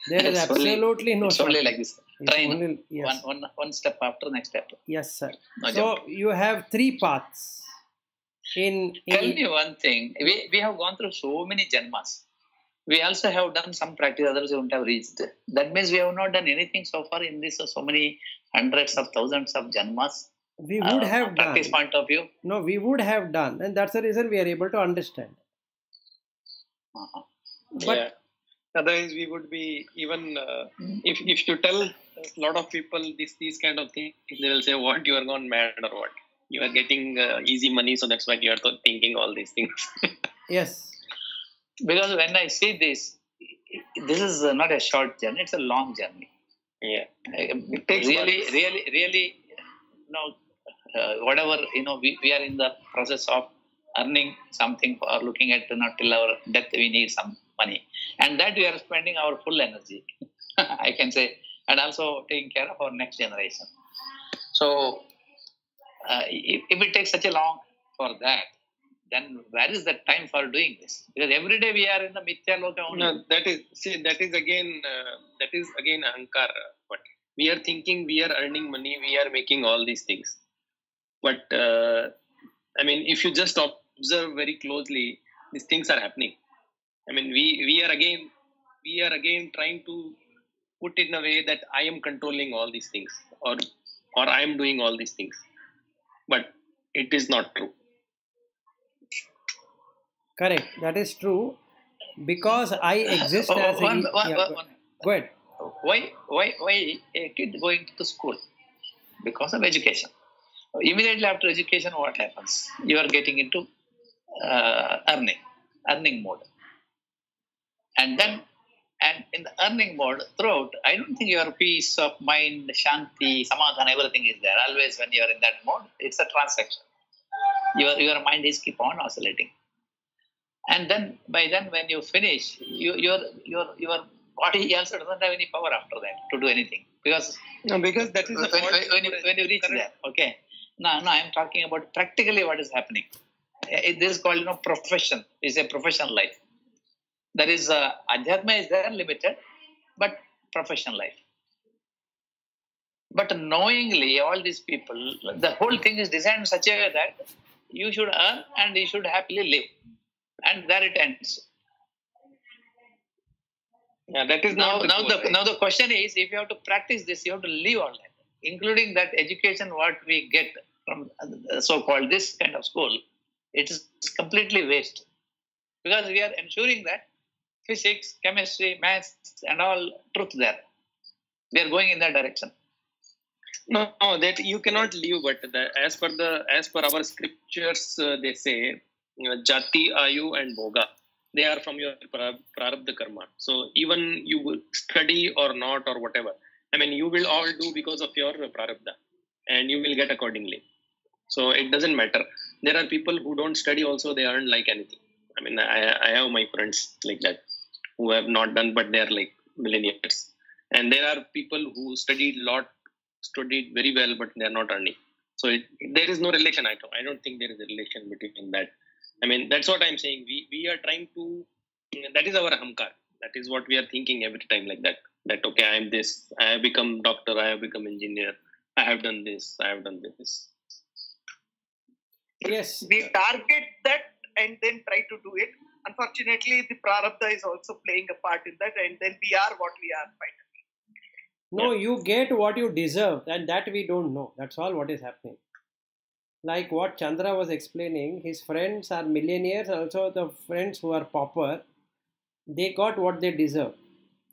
There is absolutely no shortcut. It's only like this. Train only, yes. one step after next step. Yes, sir. No so jump. You have 3 paths. Tell me one thing. We have gone through so many janmas. We also have done some practice, others who don't have reached. That means we have not done anything so far in this, so many hundreds of thousands of janmas. We would have done. Practice point of view. No, we would have done, and that's the reason we are able to understand. But yeah. Otherwise, we would be even if you tell a lot of people these kind of things, they will say, "What, you are gone mad or what?" you are getting easy money, so that's why you are thinking all these things. Yes. Because when I see this is not a short journey; it's a long journey. Yeah, It takes really, whatever we are in the process of earning something or looking at till our death, we need some money, and that we are spending our full energy. I can say, and also taking care of our next generation. So, if it takes such a long for that, then where is the time for doing this? Because every day we are in the mithya loka only. no, that is again ahankar. But we are thinking we are earning money, we are making all these things. But I mean, if you just observe very closely, these things are happening. I mean, we are again trying to put it in a way that I am controlling all these things, or I am doing all these things, but it is not true. Correct. That is true. Because I exist as a... Go ahead. Why a kid going to school? Because of education. Immediately after education, what happens? You are getting into earning mode. And in the earning mode, throughout, I don't think your peace of mind, shanti, samadhana, everything is there. Always when you are in that mode, it's a transaction. Your mind is keep on oscillating. And then, by then, when you finish, your body also doesn't have any power after that to do anything. Because that is when you reach there, okay. Now I am talking about practically what is happening. This is called profession. It's a professional life. There is adhyatma is there limited, but professional life. But knowingly, all these people, the whole thing is designed in such a way that you should earn and you should happily live. And there it ends. Yeah, that is now the question is, if you have to practice this, you have to live all that, including that education what we get from so-called this kind of school. It is completely waste, because we are ensuring that physics, chemistry, maths, and all truth there. We are going in that direction. No, that you cannot live. But as per our scriptures, they say jati, ayu, and bhoga. They are from your prarabdha karma. So even you will study or not or whatever, I mean, you will all do because of your prarabdha, and you will get accordingly. So it doesn't matter. There are people who don't study also, they earn like anything. I mean, I have my friends like that who have not done, but they are like millionaires. And there are people who studied very well, but they are not earning. So there is no relation. I don't think there is a relation between that. I mean, that's what I'm saying. We are trying to, that is our ahamkar. That is what we are thinking every time like that. That, okay, I am this, I have become doctor, I have become engineer, I have done this, I have done this. Yes. We target that and then try to do it. Unfortunately, the prarabdha is also playing a part in that, and then we are what we are finally. No, you get what you deserve, and that we don't know. That's all what is happening. Like what Chandra was explaining, his friends are millionaires, also the friends who are pauper, they got what they deserve.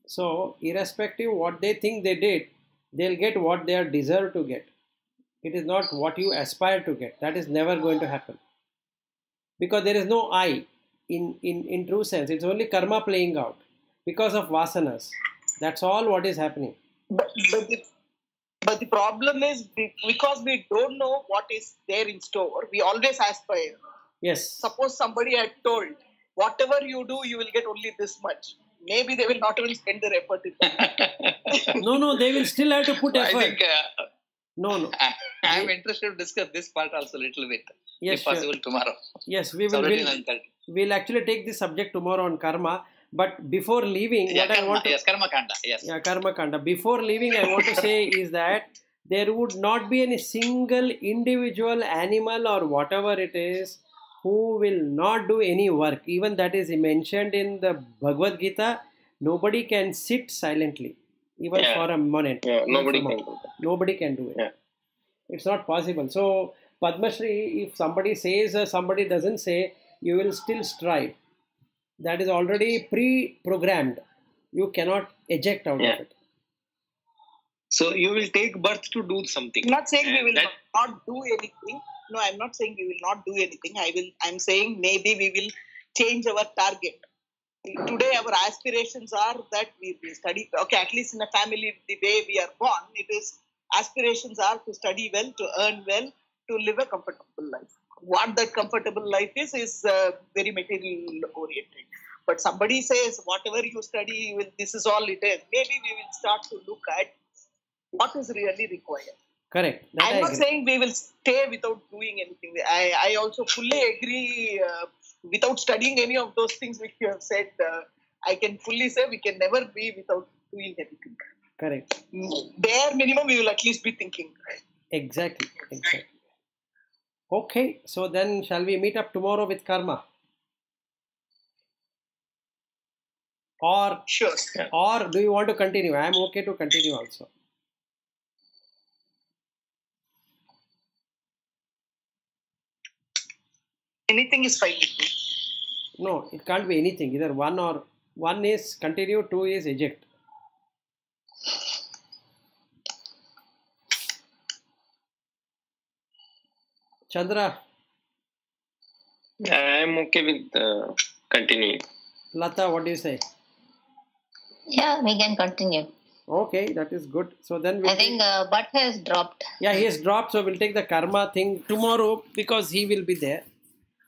So, irrespective what they think they did, they'll get what they are deserved to get. It is not what you aspire to get. That is never going to happen. Because there is no I in true sense. It's only karma playing out because of vasanas. That's all what is happening. But the problem is, because we don't know what is there in store, we always aspire. Yes. Suppose somebody had told, whatever you do, you will get only this much. Maybe they will not even spend their effort in that. No, they will still have to put effort. I think, No. I am interested to discuss this part also a little bit, yes, if possible, tomorrow. Yes, we'll actually take this subject tomorrow on karma. But before leaving, karma kanda. Yes. Yeah, karma kanda. Before leaving, I want to say is that there would not be any single individual animal or whatever it is who will not do any work. Even that is mentioned in the Bhagavad Gita. Nobody can sit silently, even for a moment. Yeah, nobody can do it. Yeah. It's not possible. So, Padma Shri, if somebody says or somebody doesn't say, you will still strive. That is already pre-programmed. You cannot eject out of it. So you will take birth to do something. I'm not saying we will not do anything. No, I'm not saying we will not do anything. I'm saying maybe we will change our target. Today, our aspirations are that we study. Okay, at least in a family, the way we are born, it is aspirations are to study well, to earn well, to live a comfortable life. What that comfortable life is very material oriented. But somebody says, whatever you study, this is all it is. Maybe we will start to look at what is really required. Correct. I'm not saying we will stay without doing anything. I also fully agree. Without studying any of those things which you have said, I can fully say we can never be without doing anything. Correct. Bare minimum, we will at least be thinking. Exactly. Okay, so then shall we meet up tomorrow with karma? Or sure. Or do you want to continue? I am okay to continue also. Anything is fine with me. No, it can't be anything. Either one is continue, two is eject. Chandra. I am okay with continuing. Lata, what do you say? Yeah, we can continue. Okay, that is good. So then I think Bhatt has dropped. Yeah, he has dropped. So we'll take the karma thing tomorrow because he will be there.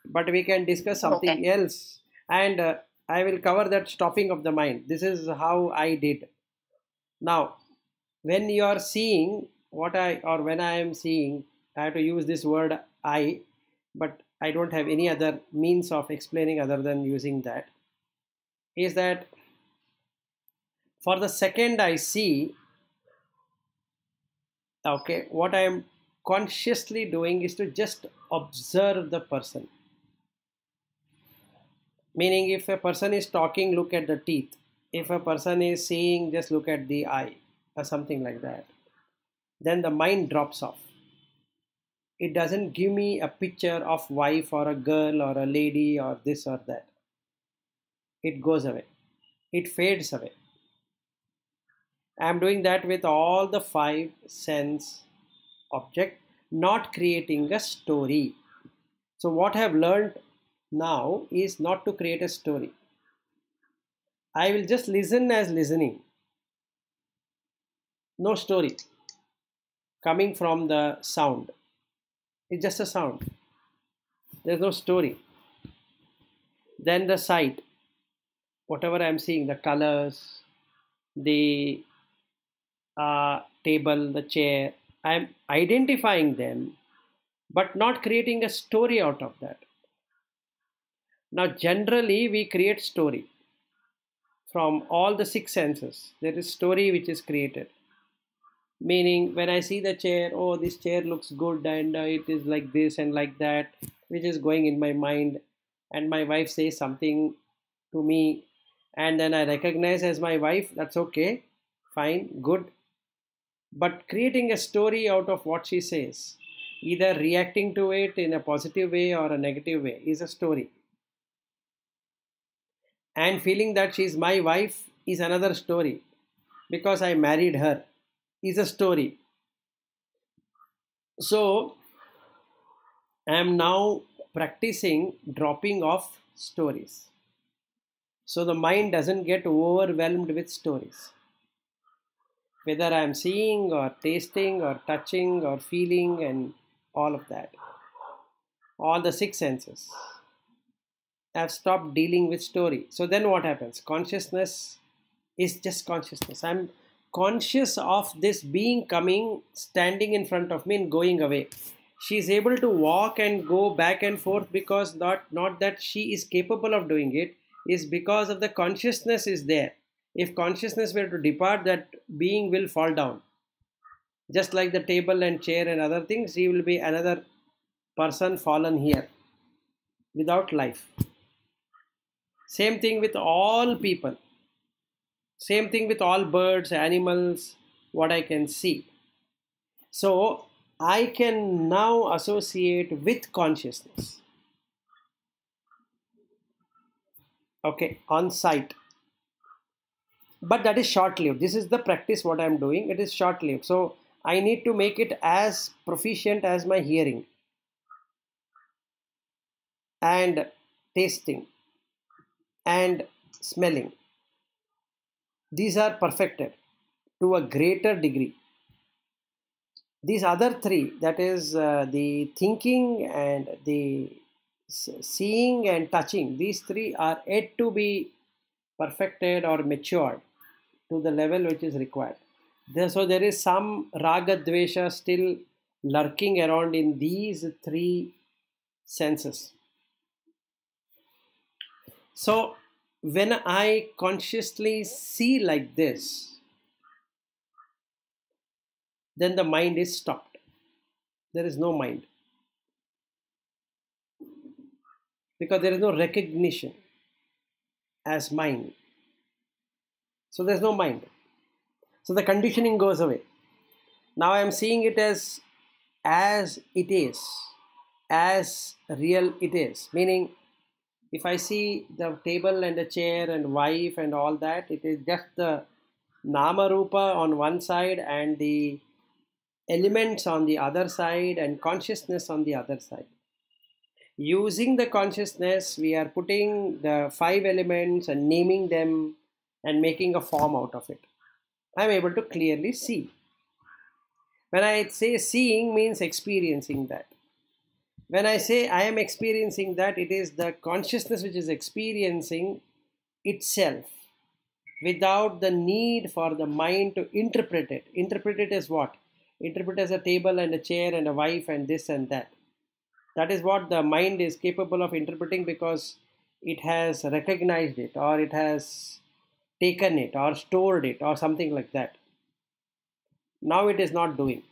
But we can discuss something else. And I will cover that stopping of the mind. This is how I did. Now, when you are seeing when I am seeing, I have to use this word I, but I don't have any other means of explaining other than using that. Is that for the second I see, okay, what I am consciously doing is to just observe the person. Meaning, if a person is talking, look at the teeth. If a person is seeing, just look at the eye or something like that. Then the mind drops off. It doesn't give me a picture of wife or a girl or a lady or this or that. It goes away. It fades away. I am doing that with all the 5 sense object, not creating a story. So what I have learned now is not to create a story. I will just listen as listening. No story coming from the sound. It's just a sound. There's no story. Then the sight, whatever I'm seeing, the colors, the table, the chair, I'm identifying them, but not creating a story out of that. Now, generally, we create story from all the 6 senses. There is story which is created. Meaning, when I see the chair, oh, this chair looks good and it is like this and like that, which is going in my mind. And my wife says something to me, and then I recognize as my wife. That's okay, fine, good. But creating a story out of what she says, either reacting to it in a positive way or a negative way, is a story. And feeling that she's my wife is another story. Because I married her is a story. So, I am now practicing dropping off stories. So the mind doesn't get overwhelmed with stories. Whether I am seeing or tasting or touching or feeling and all of that. All the 6 senses. I've stopped dealing with story. So then what happens? Consciousness is just consciousness. I'm conscious of this being coming, standing in front of me and going away. She is able to walk and go back and forth because not that she is capable of doing it, is because of the consciousness is there. If consciousness were to depart, that being will fall down. Just like the table and chair and other things, she will be another person fallen here without life. Same thing with all people. Same thing with all birds, animals, what I can see. So, I can now associate with consciousness. Okay, on sight. But that is short-lived. This is the practice what I am doing. It is short-lived. So, I need to make it as proficient as my hearing. and tasting and smelling. These are perfected to a greater degree. These other three, that is the thinking and the seeing and touching, these three are yet to be perfected or matured to the level which is required. So there is some raga dvesha still lurking around in these three senses. So when I consciously see like this, then the mind is stopped. There is no mind. Because there is no recognition as mind. So there is no mind. So the conditioning goes away. Now I am seeing it as it is, as real it is. Meaning, if I see the table and the chair and wife and all that, it is just the nama rupa on one side and the elements on the other side and consciousness on the other side. Using the consciousness, we are putting the 5 elements and naming them and making a form out of it. I am able to clearly see. When I say seeing, means experiencing that. When I say I am experiencing that, it is the consciousness which is experiencing itself without the need for the mind to interpret it. Interpret it as what? Interpret as a table and a chair and a wife and this and that. That is what the mind is capable of interpreting because it has recognized it or it has taken it or stored it or something like that. Now it is not doing.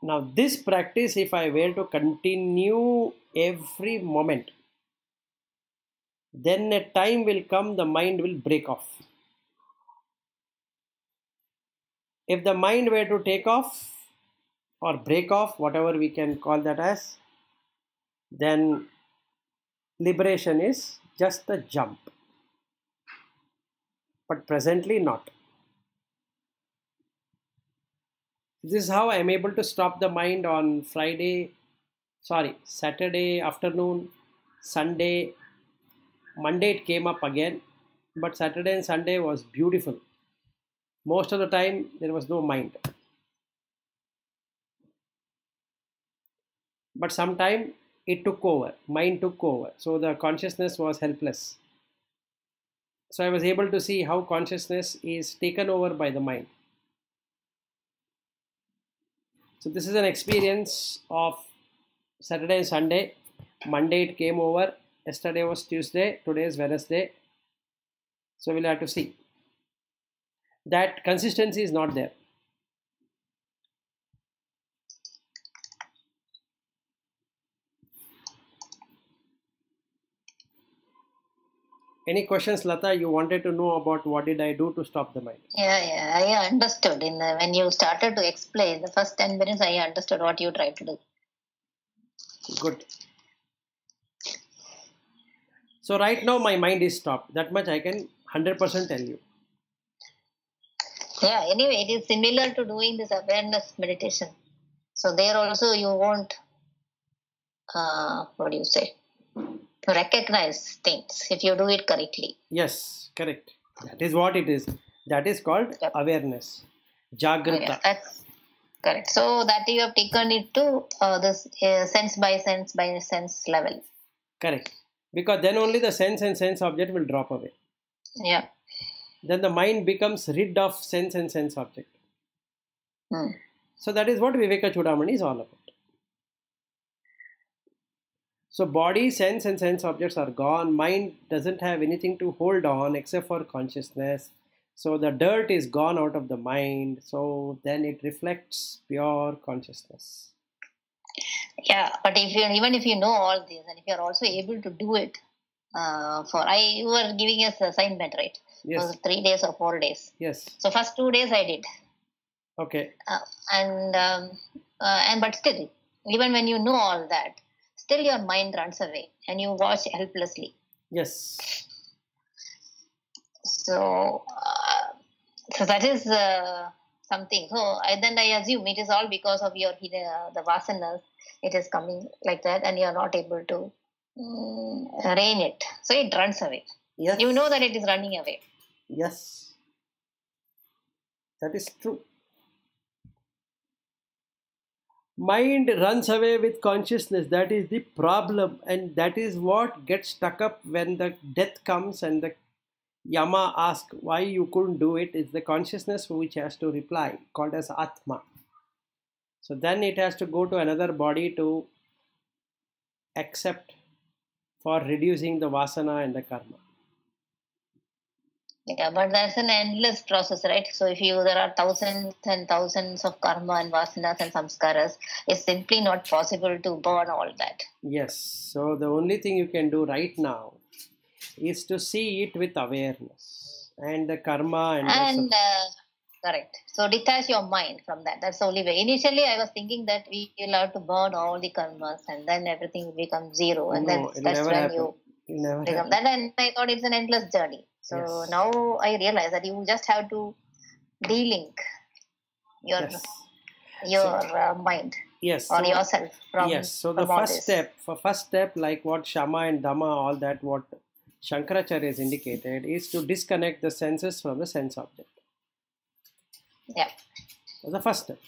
Now this practice, if I were to continue every moment, then a time will come the mind will break off. If the mind were to take off or break off, whatever we can call that as, then liberation is just a jump. But presently not. This is how I am able to stop the mind on Saturday afternoon, Sunday, Monday it came up again, but Saturday and Sunday was beautiful. Most of the time there was no mind. But sometime it took over, mind took over. So the consciousness was helpless. So I was able to see how consciousness is taken over by the mind. So this is an experience of Saturday and Sunday. Monday it came over. Yesterday was Tuesday. Today is Wednesday. So we'll have to see. That consistency is not there. Any questions, Lata? You wanted to know about what did I do to stop the mind? Yeah, I understood. When you started to explain the first 10 minutes, I understood what you tried to do. Good. So right now my mind is stopped. That much I can 100% tell you. Yeah, anyway, it is similar to doing this awareness meditation. So there also you won't, what do you say, recognize things if you do it correctly. Yes, correct. That is what it is. That is called awareness. Jagrata. Yeah, that's correct. So that you have taken it to this sense by sense level. Correct. Because then only the sense and sense object will drop away. Yeah. Then the mind becomes rid of sense and sense object. So that is what Viveka Chudamani is all about. So body, sense and sense objects are gone. Mind doesn't have anything to hold on except for consciousness. So the dirt is gone out of the mind. So then it reflects pure consciousness. Yeah, but even if you know all this and if you are also able to do it, you were giving us assignment, right? Yes. For 3 days or 4 days. Yes. So first 2 days I did. Okay. But still, even when you know all that, still your mind runs away and you watch helplessly. Yes. So that is something. So then I assume it is all because of your the vasanas it is coming like that, and you are not able to rein it. So it runs away. Yes. You know that it is running away. Yes. That is true. Mind runs away with consciousness. That is the problem, and that is what gets stuck up when the death comes and the Yama asks why you couldn't do it. It's the consciousness which has to reply, called as Atma. So then it has to go to another body to accept for reducing the vasana and the karma. Yeah, but that's an endless process, right? So if there are thousands and thousands of karma and vasanas and samskaras, it's simply not possible to burn all that. Yes. So the only thing you can do right now is to see it with awareness and the karma and correct. So detach your mind from that. That's the only way. Initially, I was thinking that we will have to burn all the karmas and then everything will become zero, and then that's when you become that. And I thought it's an endless journey. So yes. Now I realize that you just have to de-link your mind, yes, or yourself from. Yes. So from the first step, like what Shama and Dhamma, all that what Shankaracharya has indicated, is to disconnect the senses from the sense object. Yeah. That's the first step.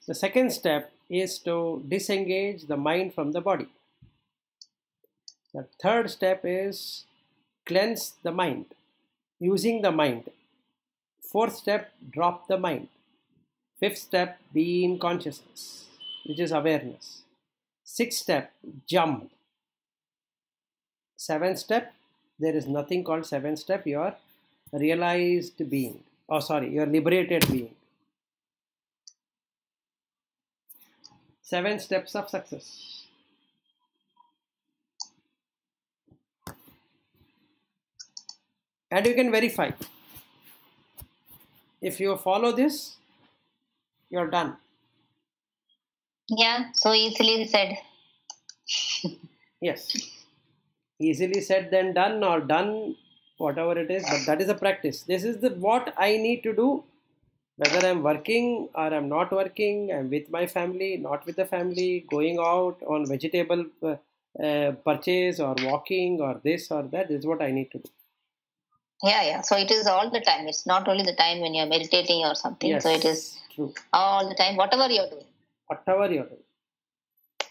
The second step is to disengage the mind from the body. The third step is cleanse the mind using the mind. Fourth step, drop the mind. Fifth step, be in consciousness, which is awareness. Sixth step, jump. Seventh step, there is nothing called seventh step. You are realized being. You are liberated being. 7 steps of success. And you can verify. If you follow this, you're done. Yeah, so easily said. Yes. Easily said than done, or done, whatever it is, but that is a practice. This is what I need to do, whether I'm working or I'm not working, I'm with my family, not with the family, going out on vegetable purchase or walking or this or that. This is what I need to do. Yeah. So it is all the time. It's not only the time when you're meditating or something. Yes, so it is true. All the time, whatever you're doing. Whatever you're doing.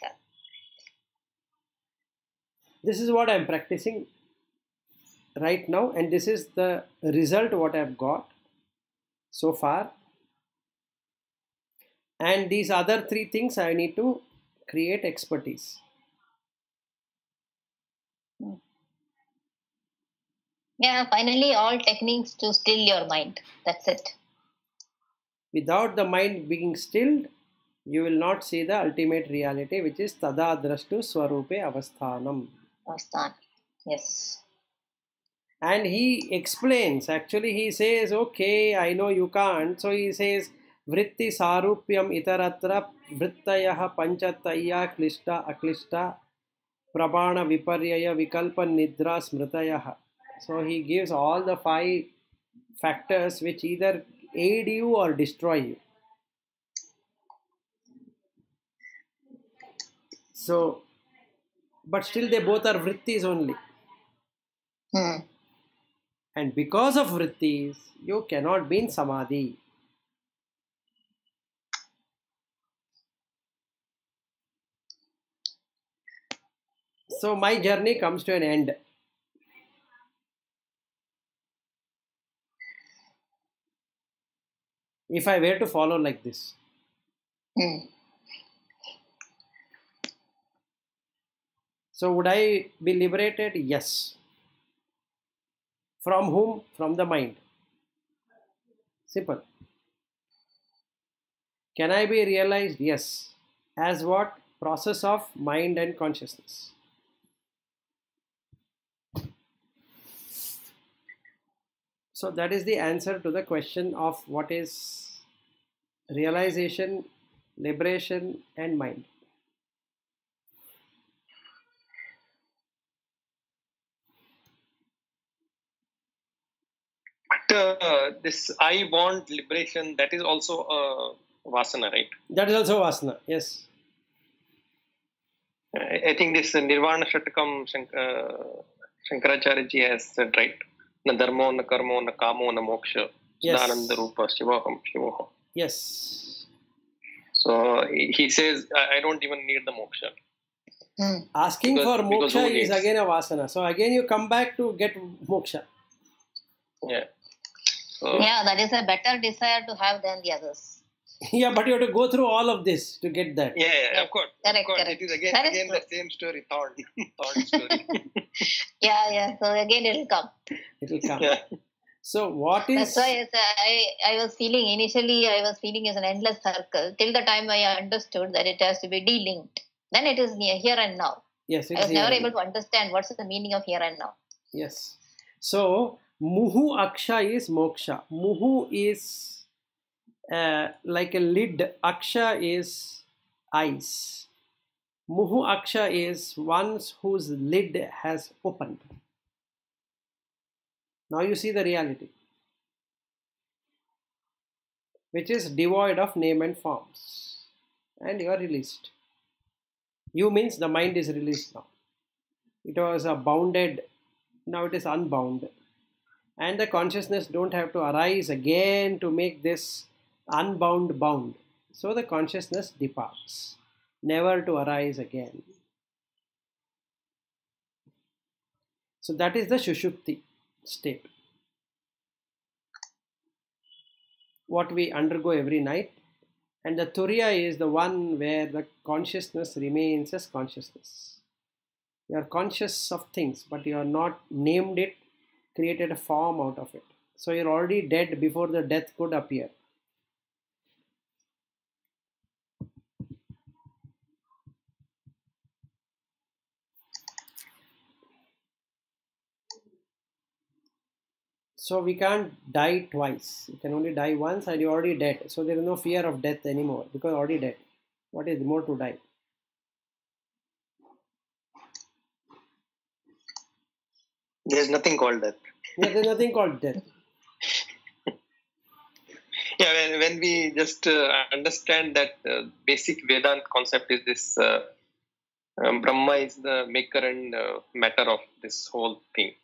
Yeah. This is what I'm practicing right now, and this is the result what I've got so far. And these other 3 things I need to create expertise. Yeah, finally, all techniques to still your mind. That's it. Without the mind being stilled, you will not see the ultimate reality, which is tada drashtu swarupe avasthanam. Avasthan. Yes. And he explains, actually he says, okay, I know you can't. So he says, vritti sarupyam itaratra vrittayah panchataya klishta aklishta prabhana viparyaya vikalpa nidra smritayah. So he gives all the 5 factors which either aid you or destroy you. So, but still they both are vrittis only. And because of vrittis, you cannot be in samadhi. So my journey comes to an end. If I were to follow like this. So would I be liberated? Yes. From whom? From the mind. Simple. Can I be realized? Yes. As what? Process of mind and consciousness. So that is the answer to the question of what is realization, liberation, and mind. But this I want liberation, that is also Vasana, right? That is also Vasana, yes. I think this Nirvana Shatakam Shankaracharya ji has said, right? Na dharmo, na karmo, na kamo, na moksha. Yes. Chidananda rupa shivoham shivoham. Yes. So he says, I don't even need the moksha. Asking for moksha is again a Vasana. So again you come back to get moksha. Yeah. So, yeah, that is a better desire to have than the others. Yeah, but you have to go through all of this to get that. Yeah, of course. Correct, of course. correct. It is again the same story, thought story. Yeah. So again it will come. It will come. Yeah. So what is... That's why I was feeling, initially I was feeling as an endless circle till the time I understood that it has to be de-linked. Then it is here and now. Yes, I was never able to understand what's the meaning of here and now. Yes. So, Muhu Aksha is moksha. Muhu is like a lid. Aksha is eyes. Muhu Aksha is one whose lid has opened. Now you see the reality, which is devoid of name and forms. And you are released. You means the mind is released now. It was a bounded, now it is unbound. And the consciousness don't have to arise again to make this unbound bound. So the consciousness departs, never to arise again. So that is the Shushupti state. What we undergo every night. And the Turiya is the one where the consciousness remains as consciousness. You are conscious of things, but you are not named it, created a form out of it. So you are already dead before the death could appear. So we can't die twice. You can only die once and you're already dead. So there is no fear of death anymore because you're already dead. What is more to die? There's nothing called death. Yeah, there's nothing called death. Yeah, when we just understand that basic Vedanta concept is this Brahma is the maker and matter of this whole thing.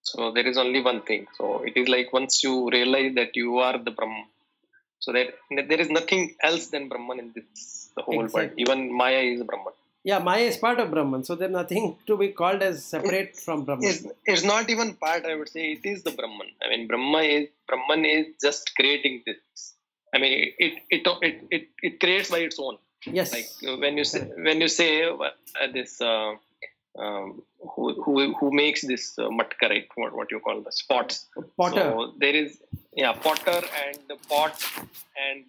So there is only one thing. So it is like once you realize that you are the Brahman, so that there is nothing else than Brahman in this the whole world. Even Maya is Brahman. Yeah, Maya is part of Brahman, so there's nothing to be called as separate from Brahman. It's not even part, I would say. It is the Brahman. I mean, Brahman is just creating this. I mean, it creates by its own. Yes. Like when you say this who makes this matka, right? What you call the spots? Potter. So there is potter and the pot and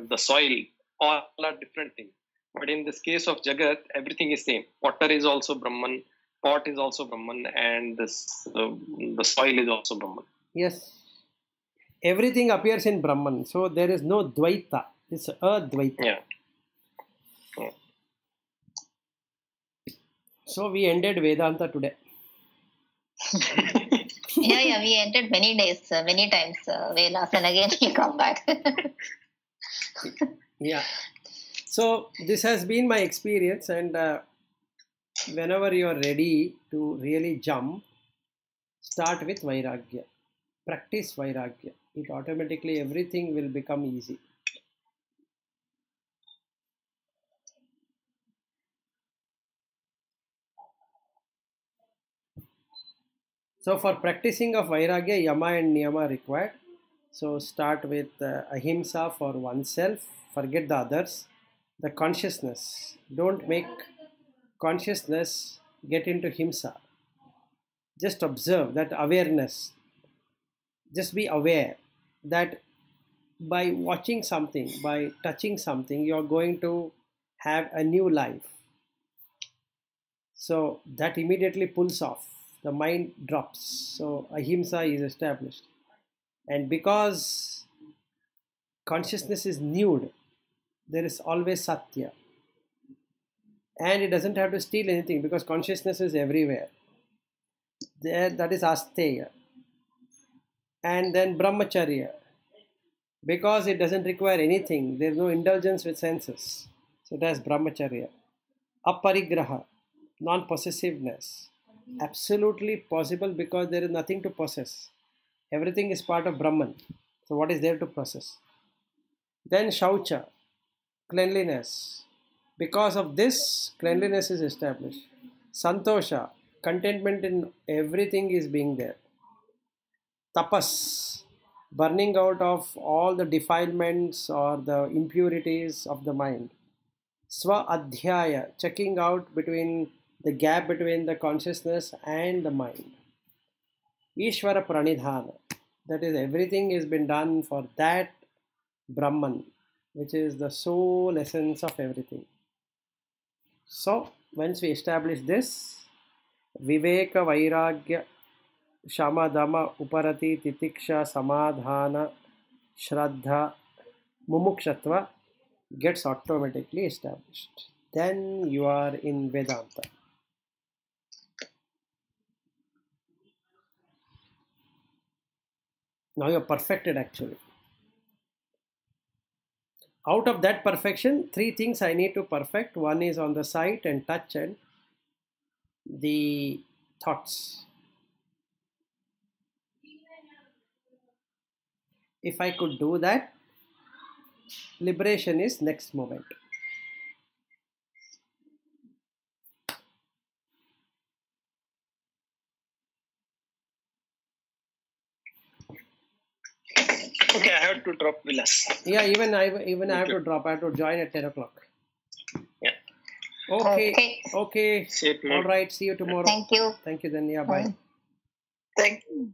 the soil all are different things. But in this case of Jagat, everything is same. Potter is also Brahman, pot is also Brahman, and this the soil is also Brahman. Yes. Everything appears in Brahman, so there is no Dvaita. It's a Dvaita. Yeah. So we ended Vedanta today. Yeah, we ended many times, Velas, and again you come back. Yeah. So this has been my experience, and whenever you are ready to really jump, start with Vairagya. Practice Vairagya. It automatically everything will become easy. So for practicing of Vairagya, Yama and Niyama are required. So start with Ahimsa for oneself, forget the others. The consciousness, don't make consciousness get into Himsa. Just observe that awareness. Just be aware that by watching something, by touching something, you are going to have a new life. So that immediately pulls off. The mind drops. So Ahimsa is established. And because consciousness is nude, there is always Satya. And it doesn't have to steal anything because consciousness is everywhere. There, that is Asteya. And then Brahmacharya. because it doesn't require anything. There is no indulgence with senses. So that's brahmacharya. Aparigraha, non-possessiveness. Absolutely possible because there is nothing to possess. Everything is part of Brahman. So what is there to possess? Then Shaucha, cleanliness. Because of this, cleanliness is established. Santosha, contentment in everything is being there. Tapas, burning out of all the defilements or the impurities of the mind. Swa-adhyaya, checking out between the gap between the consciousness and the mind. Ishvara pranidhana, that is, everything has been done for that Brahman, which is the sole essence of everything. So, once we establish this, Viveka, Vairagya, Shamadama, Uparati, Titiksha, Samadhana, Shraddha, Mumukshatva gets automatically established. Then you are in Vedanta. Now you are perfected actually. Out of that perfection, 3 things I need to perfect. One is on the sight and touch and the thoughts. If I could do that, liberation is next moment. Okay, I have to drop, Vilas. Yeah, even I have to drop. I have to join at 10 o'clock. Yeah. Okay. See you tomorrow. All right. See you tomorrow. Thank you. Thank you then. Yeah, bye. Thank you.